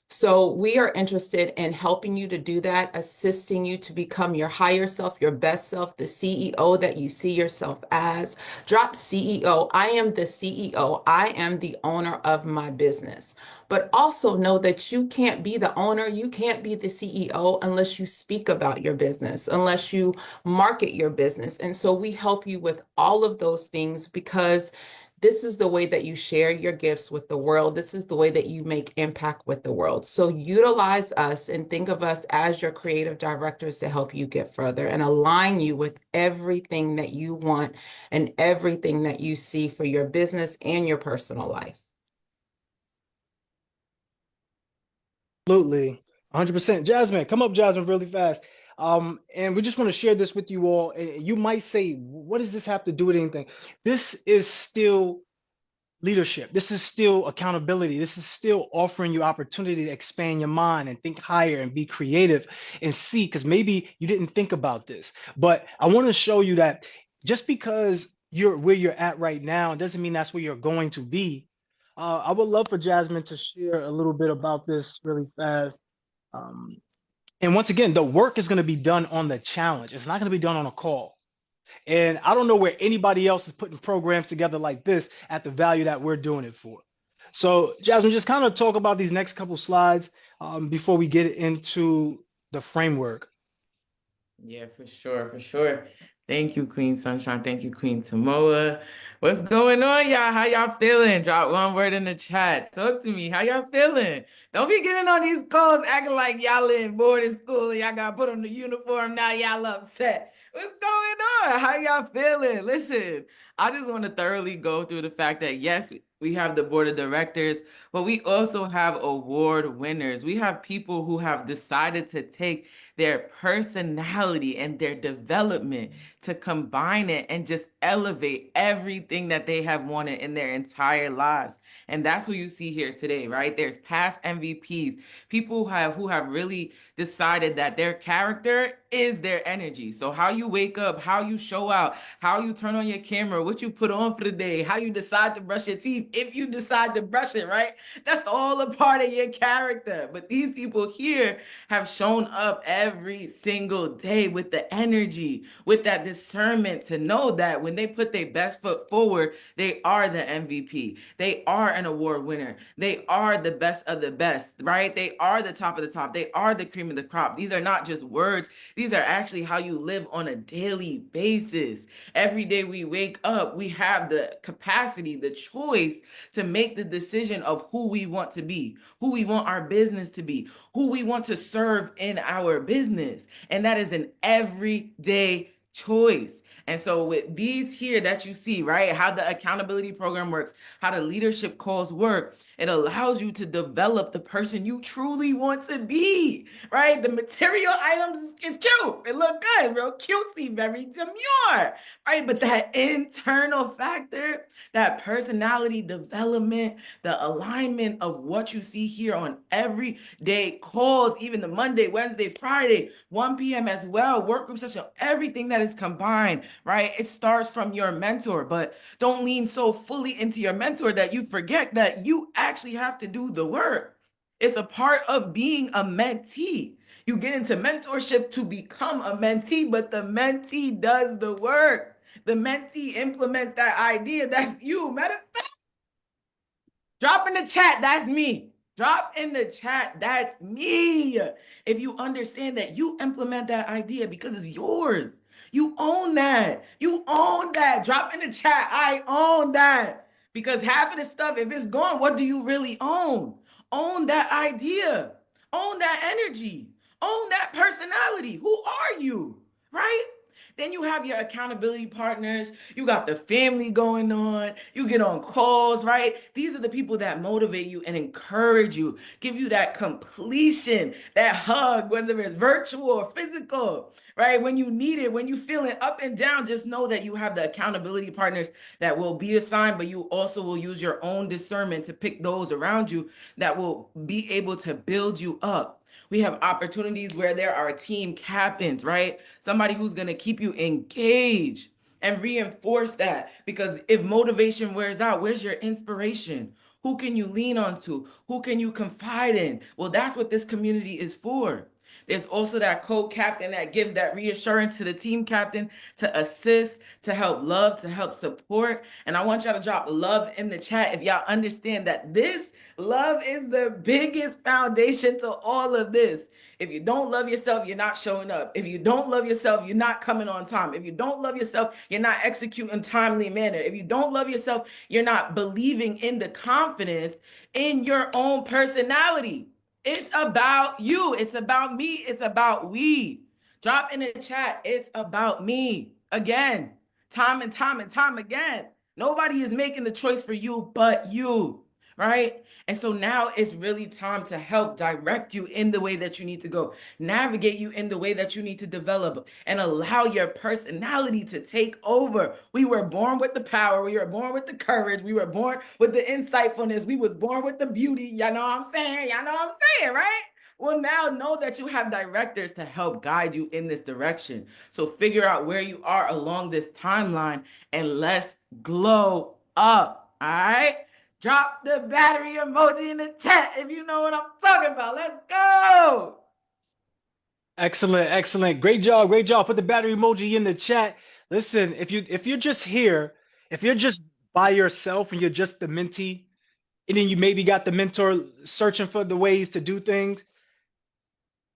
So we are interested in helping you to do that, assisting you to become your higher self, your best self, the CEO that you see yourself as. Drop CEO. I am the CEO. I am the owner of my business. But also know that you can't be the owner, you can't be the CEO unless you speak about your business, unless you market your business. And so we help you with all of those things, because this is the way that you share your gifts with the world. This is the way that you make impact with the world. So utilize us and think of us as your creative directors to help you get further and align you with everything that you want and everything that you see for your business and your personal life. Absolutely. 100%. Jasmine, come up, Jasmine, really fast. And we just want to share this with you all. And you might say, what does this have to do with anything? This is still leadership. This is still accountability. This is still offering you opportunity to expand your mind and think higher and be creative and see, because maybe you didn't think about this. But I want to show you that just because you're where you're at right now doesn't mean that's where you're going to be. I would love for Jasmine to share a little bit about this really fast. And once again, the work is going to be done on the challenge. It's not going to be done on a call. And I don't know where anybody else is putting programs together like this at the value that we're doing it for. So Jasmine, just kind of talk about these next couple slides before we get into the framework. Yeah, for sure, for sure. Thank you, Queen Sunshine. Thank you, Queen Tamoa. What's going on, y'all? How y'all feeling? Drop one word in the chat. Talk to me. How y'all feeling? Don't be getting on these calls acting like y'all in boarding school and y'all got to put on the uniform. Now y'all upset. What's going on? How y'all feeling? Listen, I just want to thoroughly go through the fact that, yes, we have the board of directors, but we also have award winners. We have people who have decided to take their personality and their development to combine it and just elevate everything that they have wanted in their entire lives. And that's what you see here today, right? There's past MVPs, people who have really decided that their character is their energy. So how you wake up, how you show out, how you turn on your camera, what you put on for the day, how you decide to brush your teeth if you decide to brush it, right? That's all a part of your character. But these people here have shown up every single day with the energy, with that discernment to know that when they put their best foot forward, they are the MVP. They are an award winner. They are the best of the best, right? They are the top of the top. They are the cream of the crop. These are not just words. These are actually how you live on a daily basis. Every day we wake up, we have the capacity, the choice to make the decision of who we want to be, who we want our business to be, who we want to serve in our business. And that is an everyday choice. And so with these here that you see, right, how the accountability program works, how the leadership calls work, it allows you to develop the person you truly want to be, right? The material items is cute. It look good, real cutesy, very demure, right? But that internal factor, that personality development, the alignment of what you see here on everyday calls, even the Monday, Wednesday, Friday, 1 p.m. as well, work group session, everything that is combined, right? It starts from your mentor, but don't lean so fully into your mentor that you forget that you actually have to do the work. It's a part of being a mentee. You get into mentorship to become a mentee, but the mentee does the work. The mentee implements that idea. That's you. Matter of fact, drop in the chat, that's me. Drop in the chat, that's me. If you understand that you implement that idea because it's yours. You own that. You own that. Drop in the chat, I own that. Because half of the stuff, if it's gone, what do you really own? Own that idea. Own that energy. Own that personality. Who are you? Right? Then you have your accountability partners. You got the family going on. You get on calls, right? These are the people that motivate you and encourage you, give you that completion, that hug, whether it's virtual or physical, right? When you need it, when you feeling up and down, just know that you have the accountability partners that will be assigned, but you also will use your own discernment to pick those around you that will be able to build you up. We have opportunities where there are team captains, right? Somebody who's going to keep you engaged and reinforce that. Because if motivation wears out, where's your inspiration? Who can you lean on to? Who can you confide in? Well, that's what this community is for. There's also that co-captain that gives that reassurance to the team captain to assist, to help love, to help support. And I want y'all to drop love in the chat if y'all understand that this love is the biggest foundation to all of this. If you don't love yourself, you're not showing up. If you don't love yourself, you're not coming on time. If you don't love yourself, you're not executing timely manner. If you don't love yourself, you're not believing in the confidence in your own personality. It's about you. It's about me. It's about we. Drop in the chat. It's about me. Again, time and time and time again. Nobody is making the choice for you but you, right? And so now it's really time to help direct you in the way that you need to go, navigate you in the way that you need to develop, and allow your personality to take over. We were born with the power. We were born with the courage. We were born with the insightfulness. We was born with the beauty. Y'all know what I'm saying? Y'all know what I'm saying, right? Well, now know that you have directors to help guide you in this direction. So figure out where you are along this timeline and let's glow up. All right? Drop the battery emoji in the chat if you know what I'm talking about. Let's go. Excellent, excellent. Great job, great job. Put the battery emoji in the chat. Listen, if you're just here, if you're just by yourself and you're just the mentee, and then you maybe got the mentor searching for the ways to do things,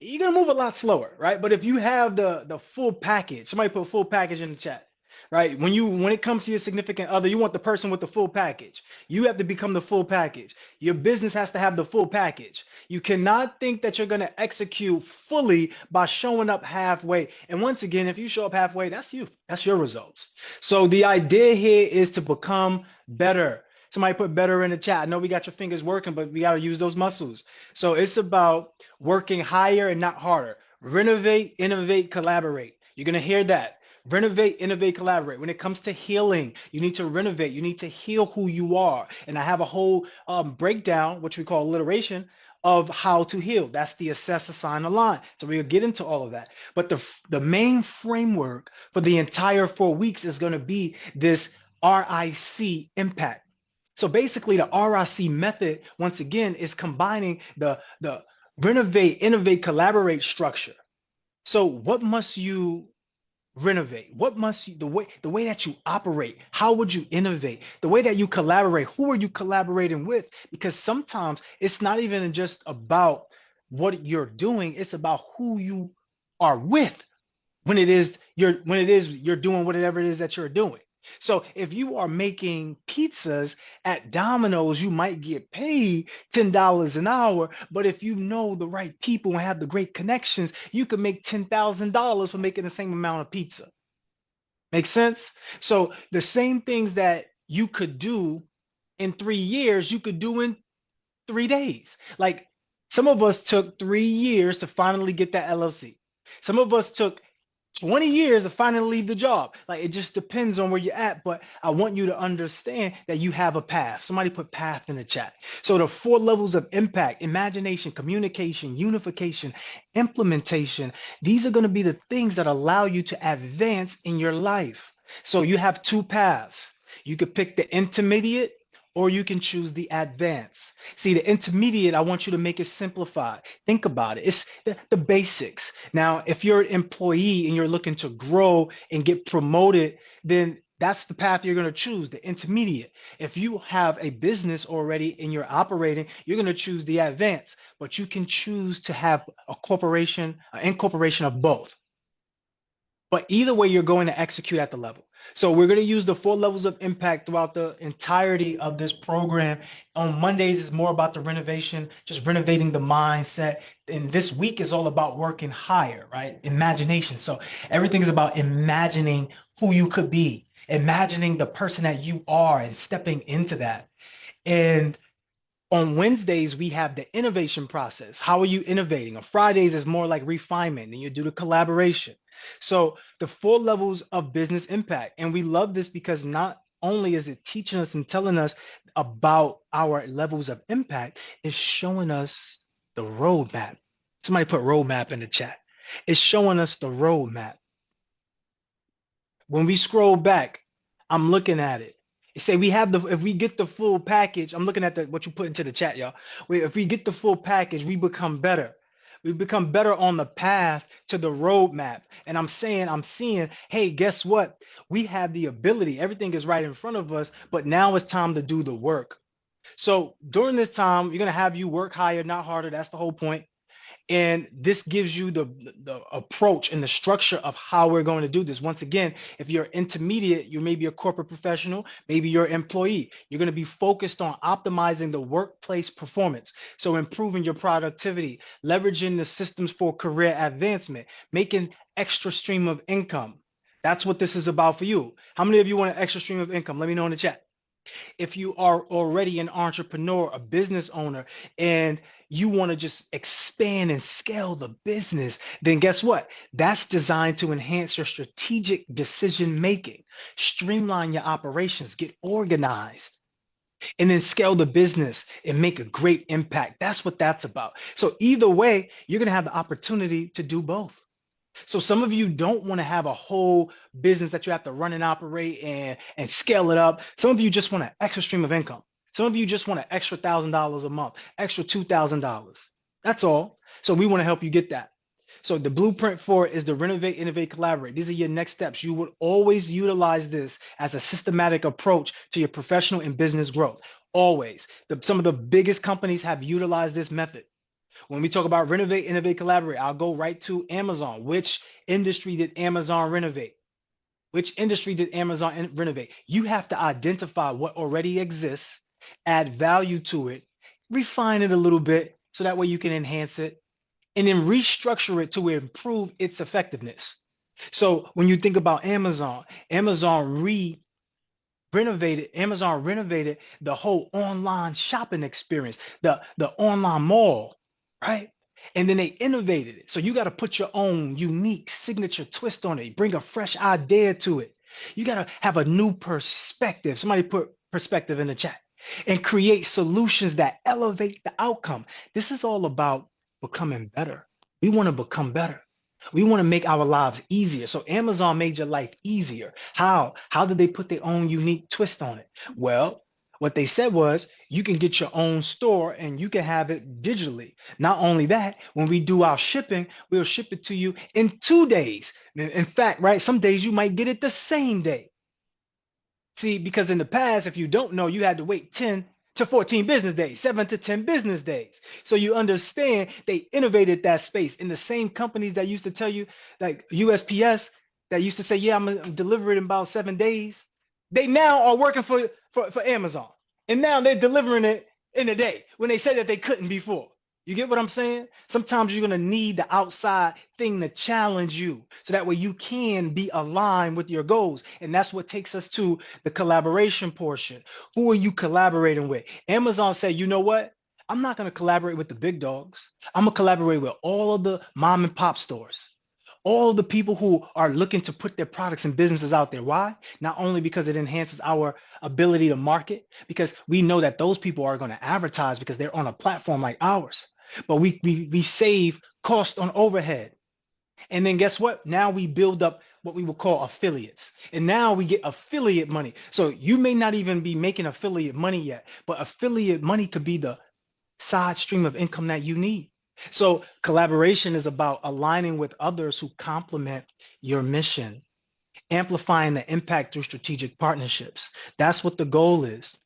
you're gonna move a lot slower, right? But if you have the full package, somebody put full package in the chat, right? When it comes to your significant other, you want the person with the full package. You have to become the full package. Your business has to have the full package. You cannot think that you're gonna execute fully by showing up halfway. And once again, if you show up halfway, that's you. That's your results. So the idea here is to become better. Somebody put better in the chat. I know we got your fingers working, but we got to use those muscles. So it's about working higher and not harder. Renovate, innovate, collaborate. You're going to hear that. Renovate, innovate, collaborate. When it comes to healing, you need to renovate. You need to heal who you are. And I have a whole breakdown, which we call alliteration, of how to heal. That's the assess, assign, align. So we'll get into all of that. But the main framework for the entire 4 weeks is going to be this RIC impact. So basically, the RIC method, once again, is combining the renovate, innovate, collaborate structure. So what must you renovate? What must you, the way that you operate? How would you innovate? The way that you collaborate, who are you collaborating with? Because sometimes it's not even just about what you're doing, it's about who you are with when it is you're doing whatever it is that you're doing. So if you are making pizzas at Domino's, you might get paid $10 an hour. But if you know the right people and have the great connections, you could make $10,000 for making the same amount of pizza. Make sense? So the same things that you could do in 3 years, you could do in 3 days. Like some of us took 3 years to finally get that LLC. Some of us took 20 years to finally leave the job. Like it just depends on where you're at. But I want you to understand that you have a path. Somebody put path in the chat. So the 4 levels of impact: imagination, communication, unification, implementation. These are going to be the things that allow you to advance in your life. So you have 2 paths. You could pick the intermediate or you can choose the advanced. See, the intermediate, I want you to make it simplified. Think about it. It's the basics. Now, if you're an employee and you're looking to grow and get promoted, then that's the path you're going to choose, the intermediate. If you have a business already and you're operating, you're going to choose the advanced, but you can choose to have a corporation, an incorporation of both. But either way, you're going to execute at the level. So we're going to use the 4 levels of impact throughout the entirety of this program. On Mondays, it's more about the renovation, just renovating the mindset. And this week is all about working higher, right? Imagination. So everything is about imagining who you could be, imagining the person that you are and stepping into that. And on Wednesdays, we have the innovation process. How are you innovating? On Fridays, is more like refinement, and you do the collaboration. So the 4 levels of business impact. And we love this because not only is it teaching us and telling us about our levels of impact, it's showing us the roadmap. Somebody put roadmap in the chat. It's showing us the roadmap. When we scroll back, I'm looking at it. It say we have if we get the full package, I'm looking at what you put into the chat, y'all. If we get the full package, we become better. We become better on the path to the roadmap. And I'm seeing, hey, guess what? We have the ability. Everything is right in front of us, but now it's time to do the work. So during this time, you're going to have you work higher, not harder. That's the whole point. And this gives you the approach and the structure of how we're going to do this. Once again, if you're intermediate, you may be a corporate professional, maybe you're an employee. You're going to be focused on optimizing the workplace performance. So improving your productivity, leveraging the systems for career advancement, making extra stream of income. That's what this is about for you. How many of you want an extra stream of income? Let me know in the chat. If you are already an entrepreneur, a business owner, and you want to just expand and scale the business, then guess what? That's designed to enhance your strategic decision making, streamline your operations, get organized, and then scale the business and make a great impact. That's what that's about. So either way, you're going to have the opportunity to do both. So some of you don't want to have a whole business that you have to run and operate and scale it up. Some of you just want an extra stream of income. Some of you just want an extra $1,000 a month, extra $2,000. That's all. So we want to help you get that. So the blueprint for it is the renovate, innovate, collaborate. These are your next steps. You would always utilize this as a systematic approach to your professional and business growth. Always. Some of the biggest companies have utilized this method. When we talk about renovate, innovate, collaborate, I'll go right to Amazon. Which industry did Amazon renovate? Which industry did Amazon renovate? You have to identify what already exists, add value to it, refine it a little bit so that way you can enhance it, and then restructure it to improve its effectiveness. So when you think about Amazon, Amazon renovated the whole online shopping experience, the online mall, right? And then they innovated it. So you got to put your own unique signature twist on it. Bring a fresh idea to it. You got to have a new perspective. Somebody put perspective in the chat, and create solutions that elevate the outcome. This is all about becoming better. We want to become better. We want to make our lives easier. So Amazon made your life easier. How? How did they put their own unique twist on it? Well, What they said was you can get your own store and you can have it digitally. Not only that, when we do our shipping, we'll ship it to you in 2 days. In fact, right, some days you might get it the same day. See, because in the past, if you don't know, you had to wait 10 to 14 business days, 7 to 10 business days. So you understand they innovated that space. In the same companies that used to tell you, like USPS, that used to say, yeah, I'm gonna deliver it in about 7 days. They now are working for Amazon. And now they're delivering it in a day when they said that they couldn't before. You get what I'm saying? Sometimes you're going to need the outside thing to challenge you so that way you can be aligned with your goals. And that's what takes us to the collaboration portion. Who are you collaborating with? Amazon said, you know what? I'm not going to collaborate with the big dogs. I'm going to collaborate with all of the mom and pop stores. All the people who are looking to put their products and businesses out there. Why? Not only because it enhances our ability to market, because we know that those people are going to advertise because they're on a platform like ours. But we save cost on overhead. And then guess what? Now we build up what we would call affiliates. And now we get affiliate money. So you may not even be making affiliate money yet, but affiliate money could be the side stream of income that you need. So collaboration is about aligning with others who complement your mission, amplifying the impact through strategic partnerships. That's what the goal is.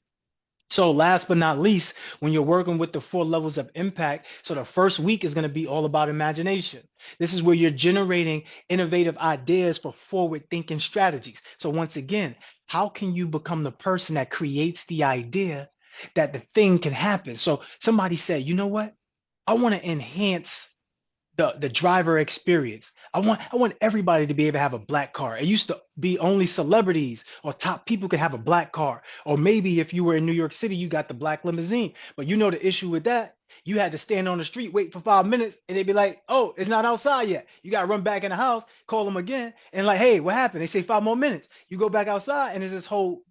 So last but not least, when you're working with the 4 levels of impact, so the first week is going to be all about imagination. This is where you're generating innovative ideas for forward thinking strategies. So once again, how can you become the person that creates the idea that the thing can happen? So somebody said, you know what? I want to enhance the driver experience. I want everybody to be able to have a black car. It used to be only celebrities or top people could have a black car. Or maybe if you were in New York City, you got the black limousine. But you know the issue with that, you had to stand on the street, wait for 5 minutes, and they'd be like, oh, it's not outside yet. You got to run back in the house, call them again, and like, hey, what happened? They say 5 more minutes. You go back outside, and there's this whole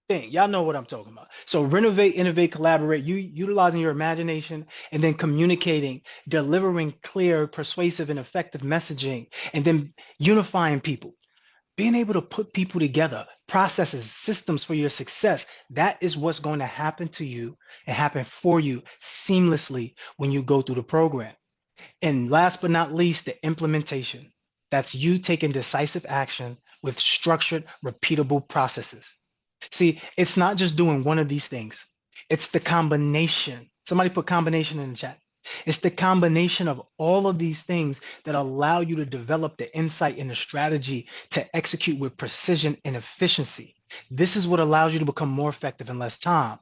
thing. Y'all know what I'm talking about. So renovate, innovate, collaborate, you utilizing your imagination and then communicating, delivering clear, persuasive, and effective messaging, and then unifying people, being able to put people together, processes, systems for your success. That is what's going to happen to you and happen for you seamlessly when you go through the program. And last but not least, the implementation. That's you taking decisive action with structured, repeatable processes. See, it's not just doing one of these things. It's the combination. Somebody put combination in the chat. It's the combination of all of these things that allow you to develop the insight and the strategy to execute with precision and efficiency. This is what allows you to become more effective in less time,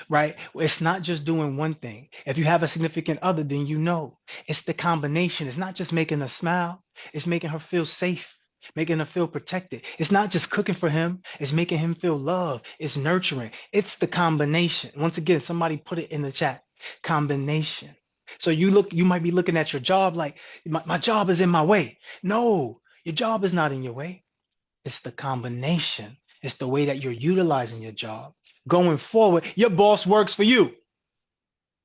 right? It's not just doing one thing. If you have a significant other, then you know it's the combination. It's not just making her smile, it's making her feel safe, making her feel protected. It's not just cooking for him, it's making him feel loved, it's nurturing. It's the combination. Once again, somebody put it in the chat. Combination. So you might be looking at your job like my job is in my way. No, your job is not in your way. It's the combination. It's the way that you're utilizing your job. Going forward, your boss works for you.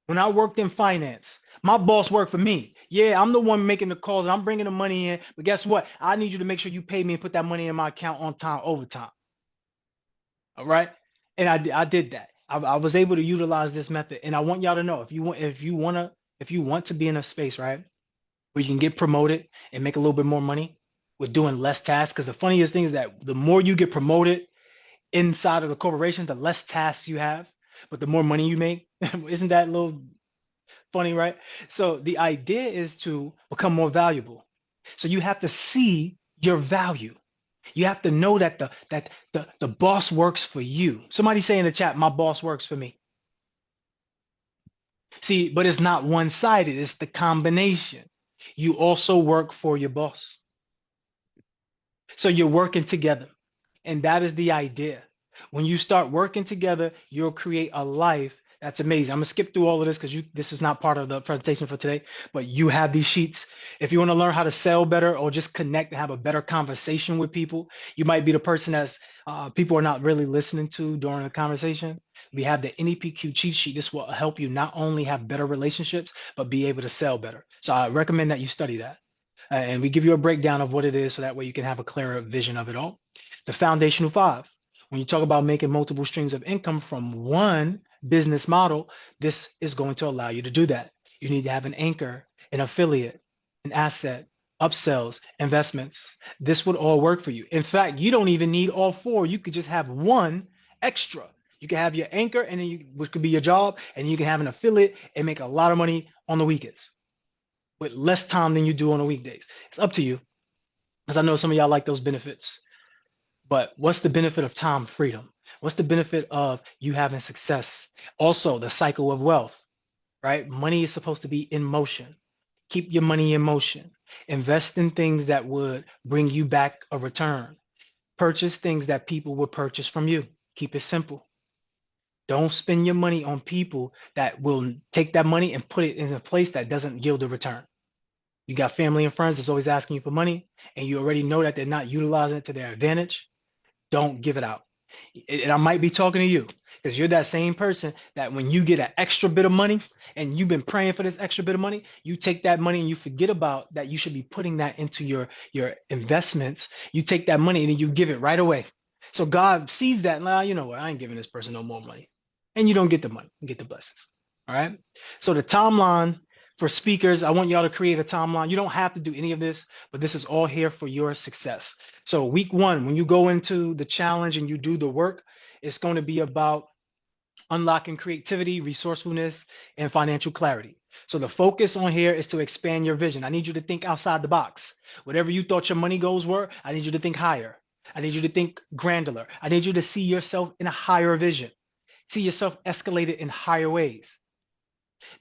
When I worked in finance, my boss worked for me. Yeah, I'm the one making the calls and I'm bringing the money in. But guess what? I need you to make sure you pay me and put that money in my account on time, overtime. All right. And I did that. I was able to utilize this method. And I want y'all to know if you want to be in a space, right, where you can get promoted and make a little bit more money with doing less tasks. Because the funniest thing is that the more you get promoted inside of the corporation, the less tasks you have, but the more money you make. Isn't that a little funny, right? So the idea is to become more valuable. So you have to see your value. You have to know that the boss works for you. Somebody say in the chat, my boss works for me. See, but it's not one-sided. It's the combination. You also work for your boss. So you're working together. And that is the idea. When you start working together, you'll create a life that's amazing. I'm gonna skip through all of this because this is not part of the presentation for today, but you have these sheets. If you want to learn how to sell better or just connect and have a better conversation with people, you might be the person that's people are not really listening to during the conversation. We have the NEPQ cheat sheet. This will help you not only have better relationships, but be able to sell better. So I recommend that you study that. And we give you a breakdown of what it is so that way you can have a clearer vision of it all. The foundational 5. When you talk about making multiple streams of income from one business model, this is going to allow you to do that. You need to have an anchor, an affiliate, an asset, upsells, investments. This would all work for you. In fact, you don't even need all four. You could just have one extra. You can have your anchor, and then which could be your job, and you can have an affiliate and make a lot of money on the weekends with less time than you do on the weekdays. It's up to you, because I know some of y'all like those benefits. But what's the benefit of time freedom? What's the benefit of you having success? Also, the cycle of wealth, right? Money is supposed to be in motion. Keep your money in motion. Invest in things that would bring you back a return. Purchase things that people would purchase from you. Keep it simple. Don't spend your money on people that will take that money and put it in a place that doesn't yield a return. You got family and friends that's always asking you for money, and you already know that they're not utilizing it to their advantage. Don't give it out. And I might be talking to you, because you're that same person that when you get an extra bit of money and you've been praying for this extra bit of money, you take that money and you forget about that you should be putting that into your investments. You take that money and then you give it right away. So God sees that, now you know what, I ain't giving this person no more money. And you don't get the money, you get the blessings. All right. So the timeline for speakers, I want y'all to create a timeline. You don't have to do any of this, but this is all here for your success. So week one, when you go into the challenge and you do the work, it's going to be about unlocking creativity, resourcefulness, and financial clarity. So the focus on here is to expand your vision. I need you to think outside the box. Whatever you thought your money goals were, I need you to think higher. I need you to think granular. I need you to see yourself in a higher vision. See yourself escalated in higher ways.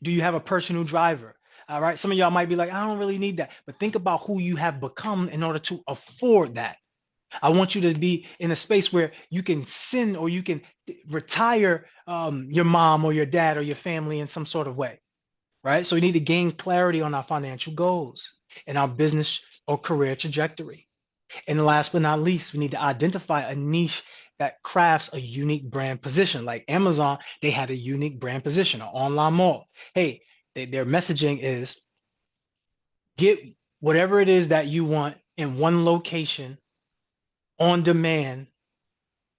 Do you have a personal driver? All right. Some of y'all might be like, I don't really need that. But think about who you have become in order to afford that. I want you to be in a space where you can send or you can retire your mom or your dad or your family in some sort of way. Right. So we need to gain clarity on our financial goals and our business or career trajectory. And last but not least, we need to identify a niche that crafts a unique brand position. Like Amazon, they had a unique brand position, an online mall. Hey, their messaging is get whatever it is that you want in one location on demand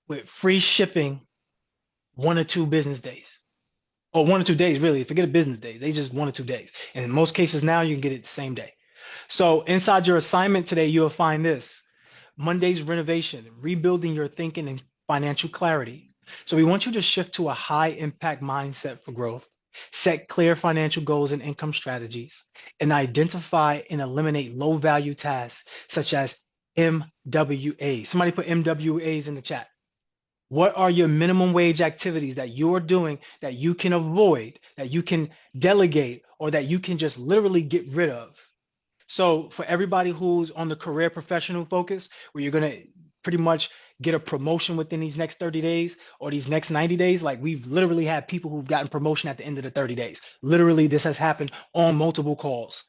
with free shipping 1 or 2 business days. Or 1 or 2 days, really. Forget a business day. They just 1 or 2 days. And in most cases now, you can get it the same day. So inside your assignment today, you'll find this. Monday's renovation, rebuilding your thinking and financial clarity. So we want you to shift to a high impact mindset for growth, set clear financial goals and income strategies, and identify and eliminate low value tasks such as MWAs. Somebody put MWAs in the chat. What are your minimum wage activities that you're doing that you can avoid, that you can delegate, or that you can just literally get rid of? So for everybody who's on the career professional focus, where you're going to pretty much get a promotion within these next 30 days or these next 90 days, like we've literally had people who've gotten promotion at the end of the 30 days. Literally, this has happened on multiple calls.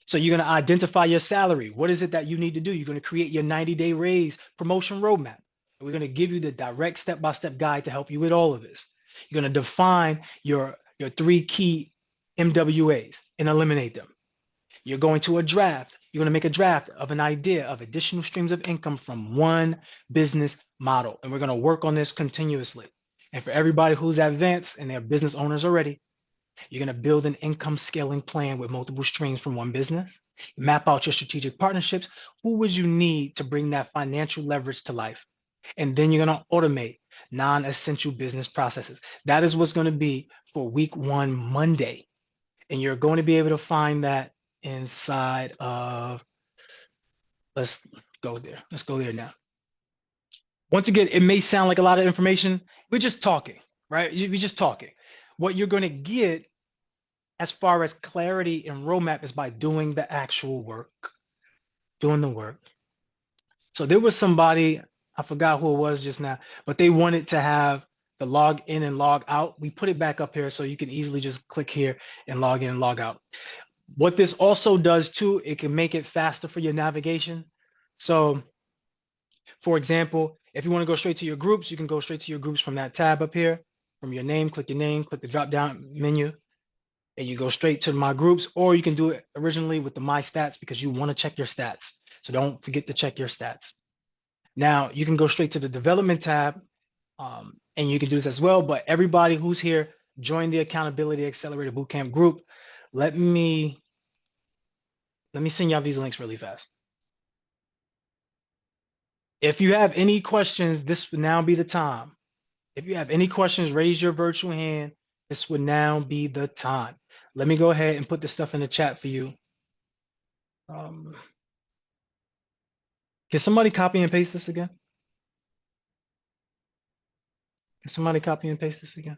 So you're going to identify your salary. What is it that you need to do? You're going to create your 90-day raise promotion roadmap. We're going to give you the direct step-by-step guide to help you with all of this. You're going to define your 3 key MWAs and eliminate them. You're going to a draft. You're going to make a draft of an idea of additional streams of income from one business model. And we're going to work on this continuously. And for everybody who's advanced and they're business owners already, you're going to build an income scaling plan with multiple streams from one business. Map out your strategic partnerships. Who would you need to bring that financial leverage to life? And then you're going to automate non-essential business processes. That is what's going to be for week 1, Monday. And you're going to be able to find that inside of, let's go there. Let's go there now. Once again, it may sound like a lot of information. We're just talking, right? We're just talking. What you're going to get as far as clarity and roadmap is by doing the actual work, doing the work. So there was somebody, I forgot who it was just now, but they wanted to have the log in and log out. We put it back up here so you can easily just click here and log in and log out. What this also does too, it can make it faster for your navigation. So for example, if you want to go straight to your groups, you can go straight to your groups from that tab up here. From your name, click the drop down menu, and you go straight to my groups, or you can do it originally with the my stats because you want to check your stats. So don't forget to check your stats. Now you can go straight to the development tab, and you can do this as well. But everybody who's here, join the Accountability Accelerator Bootcamp group. Let me send y'all these links really fast. If you have any questions, this would now be the time. If you have any questions, raise your virtual hand. This would now be the time. Let me go ahead and put this stuff in the chat for you. Can somebody copy and paste this again? Can somebody copy and paste this again?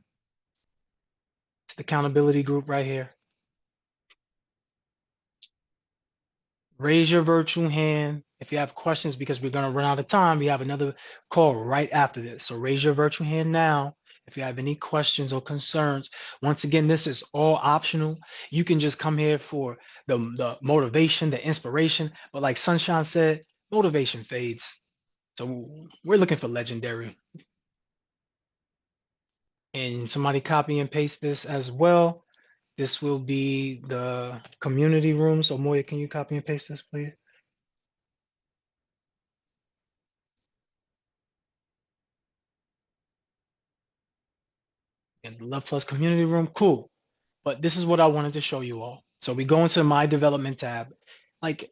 It's the accountability group right here. Raise your virtual hand if you have questions, because we're going to run out of time. We have another call right after this. So raise your virtual hand now if you have any questions or concerns. Once again, this is all optional. You can just come here for the motivation, the inspiration. But like Sunshine said, motivation fades. So we're looking for legendary. And somebody copy and paste this as well. This will be the community room. So Moya, can you copy and paste this, please? And the Love Plus community room, cool. But this is what I wanted to show you all. So we go into my development tab. Like,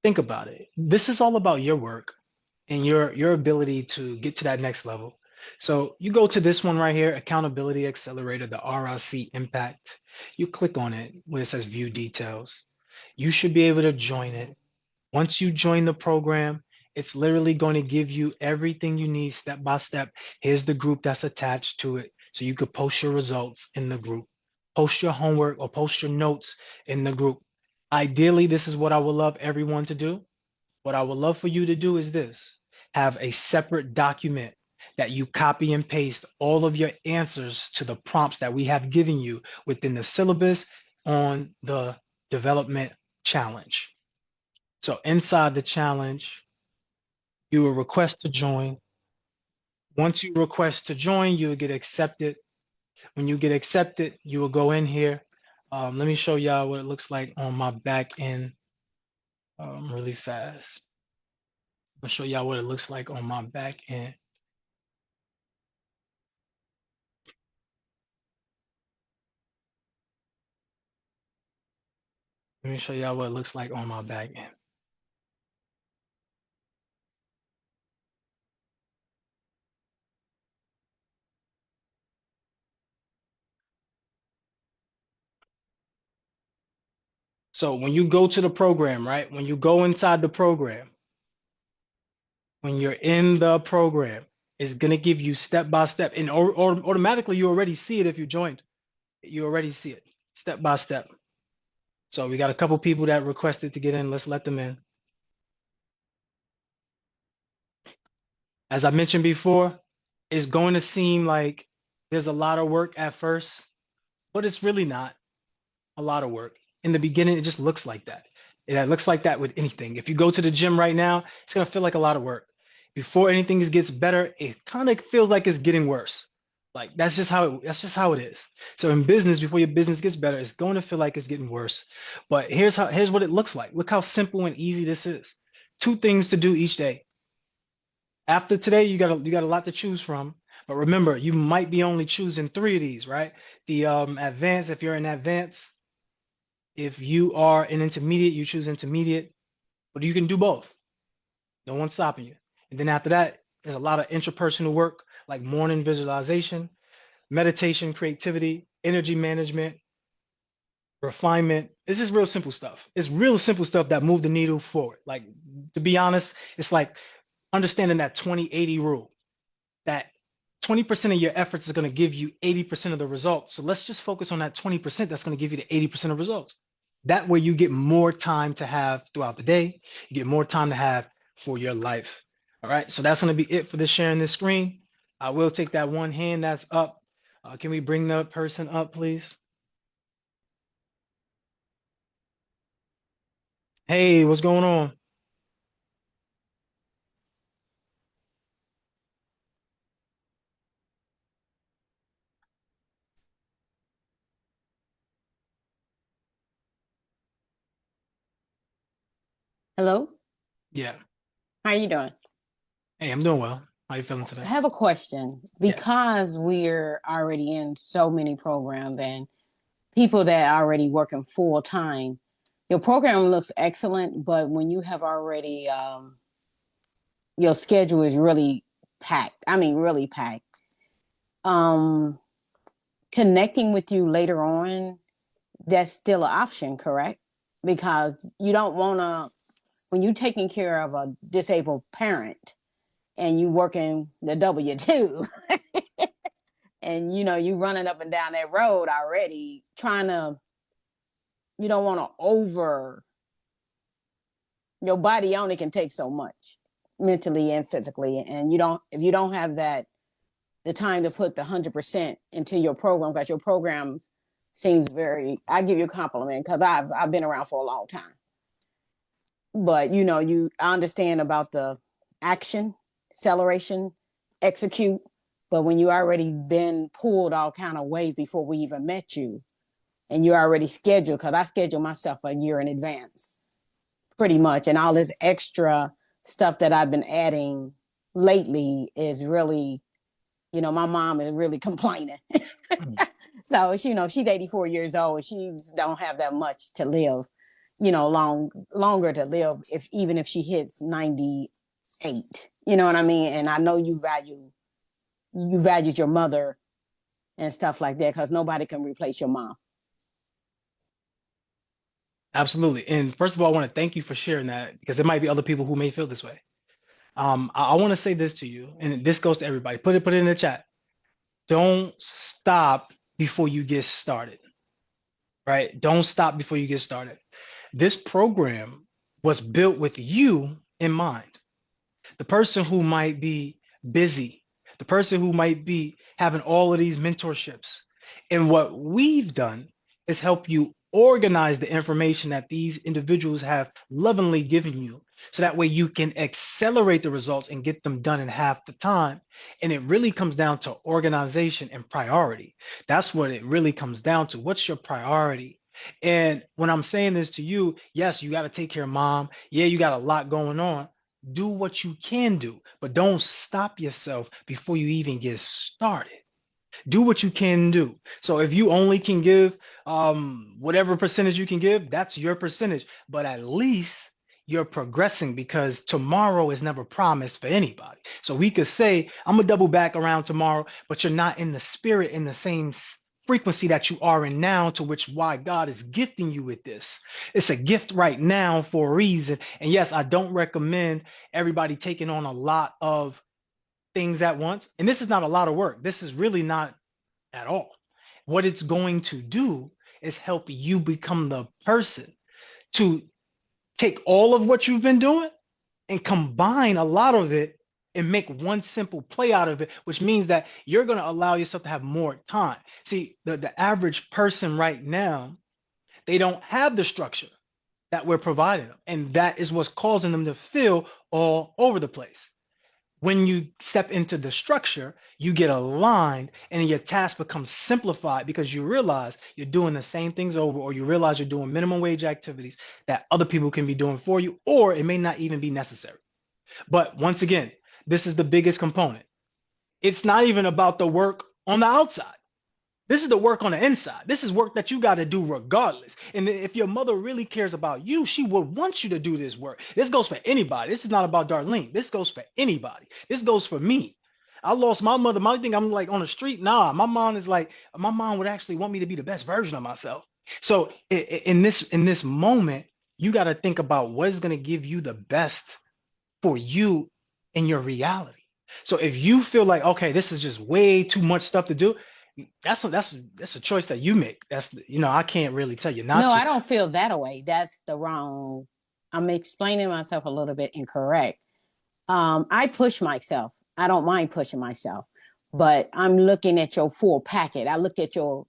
think about it. This is all about your work and your ability to get to that next level. So you go to this one right here, Accountability Accelerator, the RIC Impact. You click on it where it says View Details. You should be able to join it. Once you join the program, it's literally going to give you everything you need step by step. Here's the group that's attached to it. So you could post your results in the group, post your homework or post your notes in the group. Ideally, this is what I would love everyone to do. What I would love for you to do is this: have a separate document that you copy and paste all of your answers to the prompts that we have given you within the syllabus on the development challenge. So inside the challenge, you will request to join. Once you request to join, you will get accepted. When you get accepted, you will go in here. Let me show y'all what it looks like on my back end really fast. I'll show y'all what it looks like on my back end. Let me show y'all what it looks like on my back end. So when you go to the program, right? When you go inside the program, when you're in the program, it's gonna give you step by step, and or automatically you already see it if you joined. You already see it step by step. So we got a couple people that requested to get in. Let's let them in. As I mentioned before, it's going to seem like there's a lot of work at first, but it's really not a lot of work. In the beginning, it just looks like that. It looks like that with anything. If you go to the gym right now, it's gonna feel like a lot of work. Before anything gets better, it kind of feels like it's getting worse. Like that's just how it is. So in business, before your business gets better, it's going to feel like it's getting worse. But here's what it looks like. Look how simple and easy this is. 2 things to do each day. After today, you got a lot to choose from. But remember, you might be only choosing 3 of these, right? The advanced, if you're in advanced, if you are an intermediate, you choose intermediate, but you can do both. No one's stopping you. And then after that, there's a lot of interpersonal work like morning visualization, meditation, creativity, energy management, refinement. This is real simple stuff. It's real simple stuff that move the needle forward. Like, to be honest, it's like understanding that 20-80 rule, that 20% of your efforts is going to give you 80% of the results. So let's just focus on that 20% that's going to give you the 80% of results. That way you get more time to have throughout the day. You get more time to have for your life. All right. So that's going to be it for this sharing this screen. I will take that one hand that's up. Can we bring the person up, please? Hey, what's going on? Hello? Yeah. How you doing? Hey, I'm doing well. How you feeling today? I have a question. Yeah. Because we're already in so many programs and people that are already working full time, your program looks excellent, but when you have already, your schedule is really packed. I mean, really packed. Um, Connecting with you later on, that's still an option, correct? Because you don't want to, when you're taking care of a disabled parent and you working the W-2, and you running up and down that road already trying to, you don't want to over, your body only can take so much mentally and physically, and if you don't have that, the time to put the 100% into your program, because your program seems very, I give you a compliment because I've been around for a long time, but I understand about the action, acceleration, execute, but when you already been pulled all kind of ways before we even met you, and you're already scheduled, because I schedule myself a year in advance pretty much, and all this extra stuff that I've been adding lately is really, my mom is really complaining. So she's 84 years old, she don't have that much to live, longer to live, even if she hits 98. You know what I mean? And I know you valued your mother and stuff like that, because nobody can replace your mom. Absolutely. And first of all, I want to thank you for sharing that because there might be other people who may feel this way. I want to say this to you, and this goes to everybody. Put it in the chat. Don't stop before you get started, right? Don't stop before you get started. This program was built with you in mind. The person who might be busy, the person who might be having all of these mentorships. And what we've done is help you organize the information that these individuals have lovingly given you. So that way you can accelerate the results and get them done in half the time. And it really comes down to organization and priority. That's what it really comes down to. What's your priority? And when I'm saying this to you, yes, you got to take care of mom. Yeah, you got a lot going on. Do what you can do, but don't stop yourself before you even get started. Do what you can do. So if you only can give whatever percentage you can give, that's your percentage. But at least you're progressing, because tomorrow is never promised for anybody. So we could say, I'm gonna double back around tomorrow, but you're not in the spirit in the same frequency that you are in now, to which why God is gifting you with this. It's a gift right now for a reason. And yes, I don't recommend everybody taking on a lot of things at once. And this is not a lot of work. This is really not at all. What it's going to do is help you become the person to take all of what you've been doing and combine a lot of it and make one simple play out of it, which means that you're going to allow yourself to have more time. See, the average person right now, they don't have the structure that we're providing them. And that is what's causing them to feel all over the place. When you step into the structure, you get aligned and your task becomes simplified, because you realize you're doing the same things over, or you realize you're doing minimum wage activities that other people can be doing for you, or it may not even be necessary. But once again, this is the biggest component. It's not even about the work on the outside. This is the work on the inside. This is work that you got to do regardless. And if your mother really cares about you, she would want you to do this work. This goes for anybody. This is not about Darlene. This goes for anybody. This goes for me. I lost my mother. My thing, I'm like on the street. Nah, my mom is like, my mom would actually want me to be the best version of myself. So in this moment, you got to think about what is going to give you the best for you in your reality. So if you feel like, okay, this is just way too much stuff to do, that's a choice that you make. That's, I can't really tell you not No, to. I don't feel that way. That's the wrong. I'm explaining myself a little bit incorrect. I push myself. I don't mind pushing myself, but I'm looking at your full packet. I looked at your,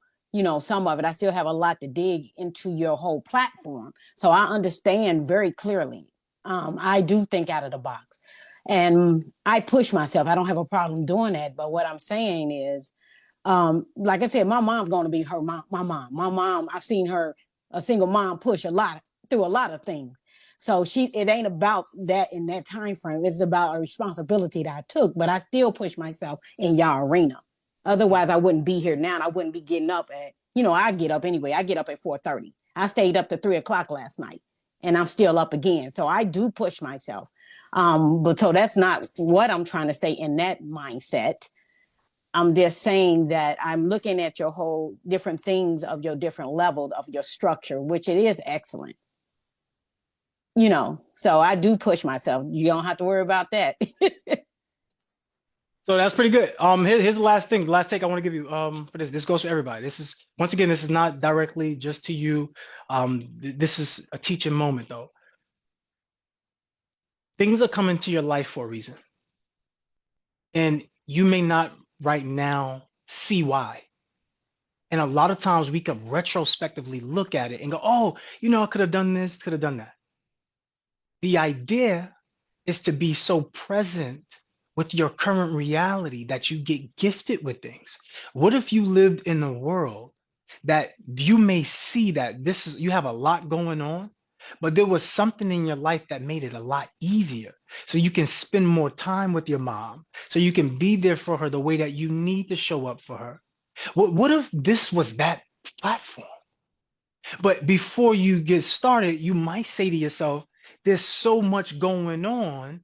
some of it. I still have a lot to dig into your whole platform. So I understand very clearly. I do think out of the box, and I push myself. I don't have a problem doing that. But what I'm saying is, like I said, my mom's going to be my mom. My mom, I've seen her, a single mom, push through a lot of things. So it ain't about that in that time frame. It's about a responsibility that I took, but I still push myself in y'all arena. Otherwise, I wouldn't be here now. And I wouldn't be getting up at, I get up anyway. I get up at 4:30. I stayed up to 3 o'clock last night, and I'm still up again. So I do push myself. But so that's not what I'm trying to say in that mindset. I'm just saying that I'm looking at your whole different things of your different levels of your structure, which it is excellent. So I do push myself. You don't have to worry about that. So that's pretty good. Here's the last thing, the last take I want to give you for this. This goes to everybody. This is, once again, this is not directly just to you. This is a teaching moment though. Things are coming to your life for a reason. And you may not right now see why. And a lot of times we could retrospectively look at it and go, oh, I could have done this, could have done that. The idea is to be so present with your current reality that you get gifted with things. What if you lived in a world that you may see that you have a lot going on, but there was something in your life that made it a lot easier. So you can spend more time with your mom. So you can be there for her the way that you need to show up for her. What if this was that platform? But before you get started, you might say to yourself, there's so much going on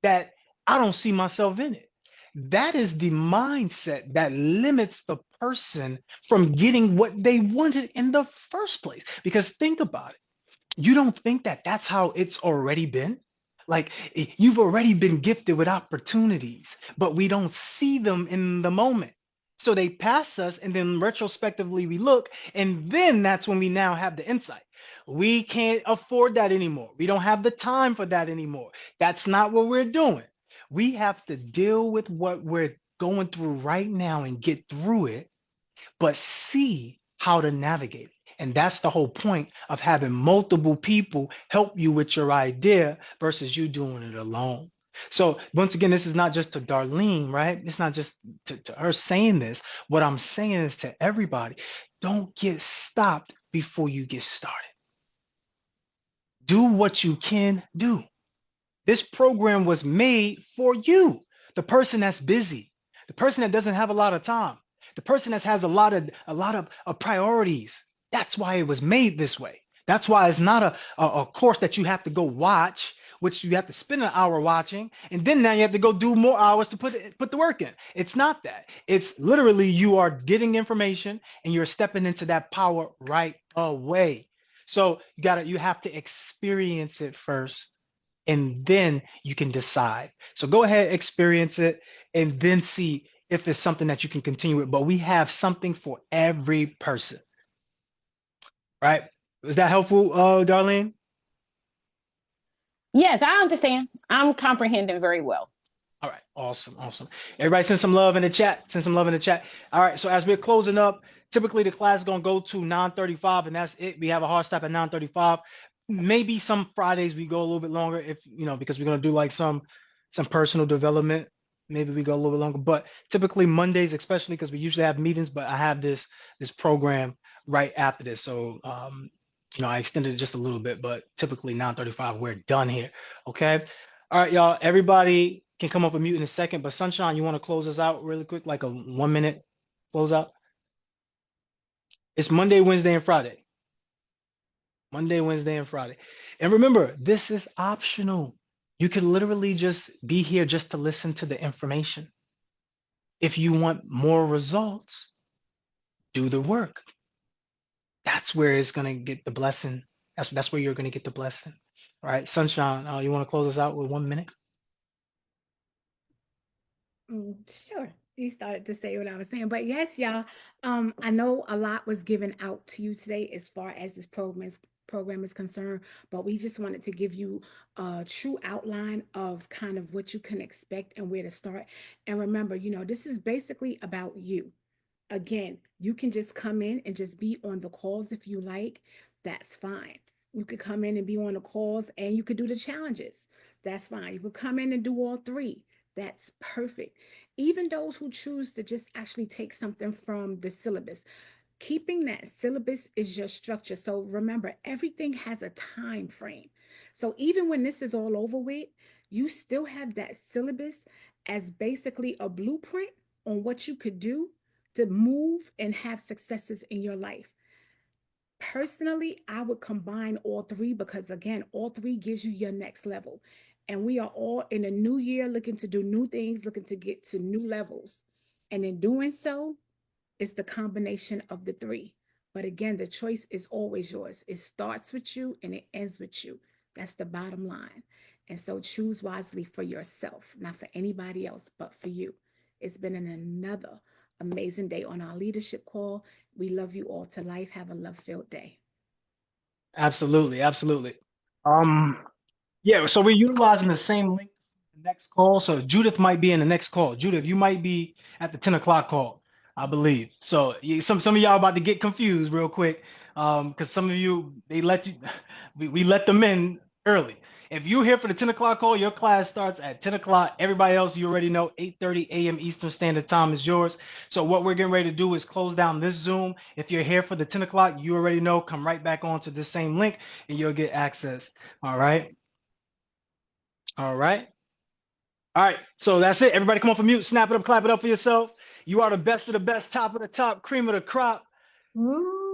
that I don't see myself in it. That is the mindset that limits the person from getting what they wanted in the first place. Because think about it. You don't think that that's how it's already been? Like you've already been gifted with opportunities, but we don't see them in the moment. So they pass us, and then retrospectively we look, and then that's when we now have the insight. We can't afford that anymore. We don't have the time for that anymore. That's not what we're doing. We have to deal with what we're going through right now and get through it, but see how to navigate it. And that's the whole point of having multiple people help you with your idea versus you doing it alone. So once again, this is not just to Darlene, right? It's not just to her saying this. What I'm saying is to everybody, don't get stopped before you get started. Do what you can do. This program was made for you, the person that's busy, the person that doesn't have a lot of time, the person that has a lot of priorities. That's why it was made this way. That's why it's not a course that you have to go watch, which you have to spend an hour watching, and then now you have to go do more hours to put the work in. It's not that. It's literally you are getting information and you're stepping into that power right away. So you have to experience it first, and then you can decide. So go ahead, experience it, and then see if it's something that you can continue with. But we have something for every person, right? Was that helpful, Darlene? Yes, I understand. I'm comprehending very well. All right, awesome. Everybody send some love in the chat. All right, so as we're closing up, typically the class is gonna go to 9:35, and that's it. We have a hard stop at 9:35. Maybe some Fridays we go a little bit longer if because we're gonna do like some personal development. Maybe we go a little bit longer, but typically Mondays, especially because we usually have meetings, but I have this program right after this. So I extended it just a little bit, but typically 9:35, we're done here. Okay. All right, y'all. Everybody can come up and mute in a second, but Sunshine, you want to close us out really quick, like a 1 minute close out? It's Monday, Wednesday, and Friday. Monday, Wednesday, and Friday. And remember, this is optional. You can literally just be here just to listen to the information. If you want more results, do the work. That's where it's gonna get the blessing. That's where you're gonna get the blessing. All right, Sunshine, you want to close us out with 1 minute? Sure. You started to say what I was saying, but yes, y'all. I know a lot was given out to you today as far as this program is concerned, but we just wanted to give you a true outline of kind of what you can expect and where to start. And remember, this is basically about you. Again, you can just come in and just be on the calls if you like. That's fine. You could come in and be on the calls and you could do the challenges. That's fine. You could come in and do all three. That's perfect. Even those who choose to just actually take something from the syllabus, keeping that syllabus is your structure. So remember, everything has a time frame. So even when this is all over with, you still have that syllabus as basically a blueprint on what you could do to move and have successes in your life. Personally, I would combine all three because, again, all three gives you your next level. And we are all in a new year looking to do new things, looking to get to new levels. And in doing so, it's the combination of the three. But again, the choice is always yours. It starts with you and it ends with you. That's the bottom line. And so choose wisely for yourself, not for anybody else, but for you. It's been another amazing day on our leadership call. We love you all to life. Have a love-filled day. Absolutely, absolutely. Yeah, so we're utilizing the same link for the next call. So Judith might be in the next call. Judith, you might be at the 10 o'clock call, I believe. So some of y'all about to get confused real quick. Because some of you we let them in early. If you're here for the 10 o'clock call, your class starts at 10 o'clock. Everybody else, you already know, 8:30 a.m. Eastern Standard Time is yours. So what we're getting ready to do is close down this Zoom. If you're here for the 10 o'clock, you already know, come right back onto the same link and you'll get access. All right. All right. All right. So that's it. Everybody come off of mute. Snap it up, clap it up for yourself. You are the best of the best, top of the top, cream of the crop.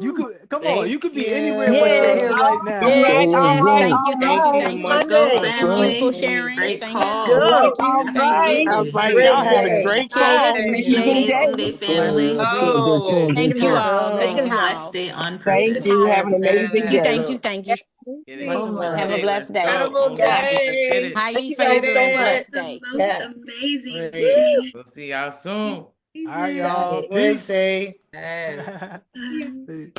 You could come on. You Thank could be anywhere, but you're Yes. here Yay. right All now. right. you. All right. Thank you, All thank you, right. thank Happy you. Let's go, Monday. Thank you for family. sharing. Great Thank Let's you. call. go. Thank you. All Thank right. you. That was Everybody, great. y'all Great had a day. great Appreciate it. call. Appreciate Amazing it. day. Amazing day, Good family. call, Thank good you call. all. Make Thank it a you blessed all. day on Thank purpose. you. Have Yes. an amazing Thank you, day. thank Go. you, thank you. Get it. All Have a right. blessed day. Incredible Yes, day. let's get it. Highly Thank you guys favored so and much. blessed day. Yes. Great. We'll see y'all soon. All right, Easy. Have y'all. a great Peace. day. Yes. Yeah. Peace.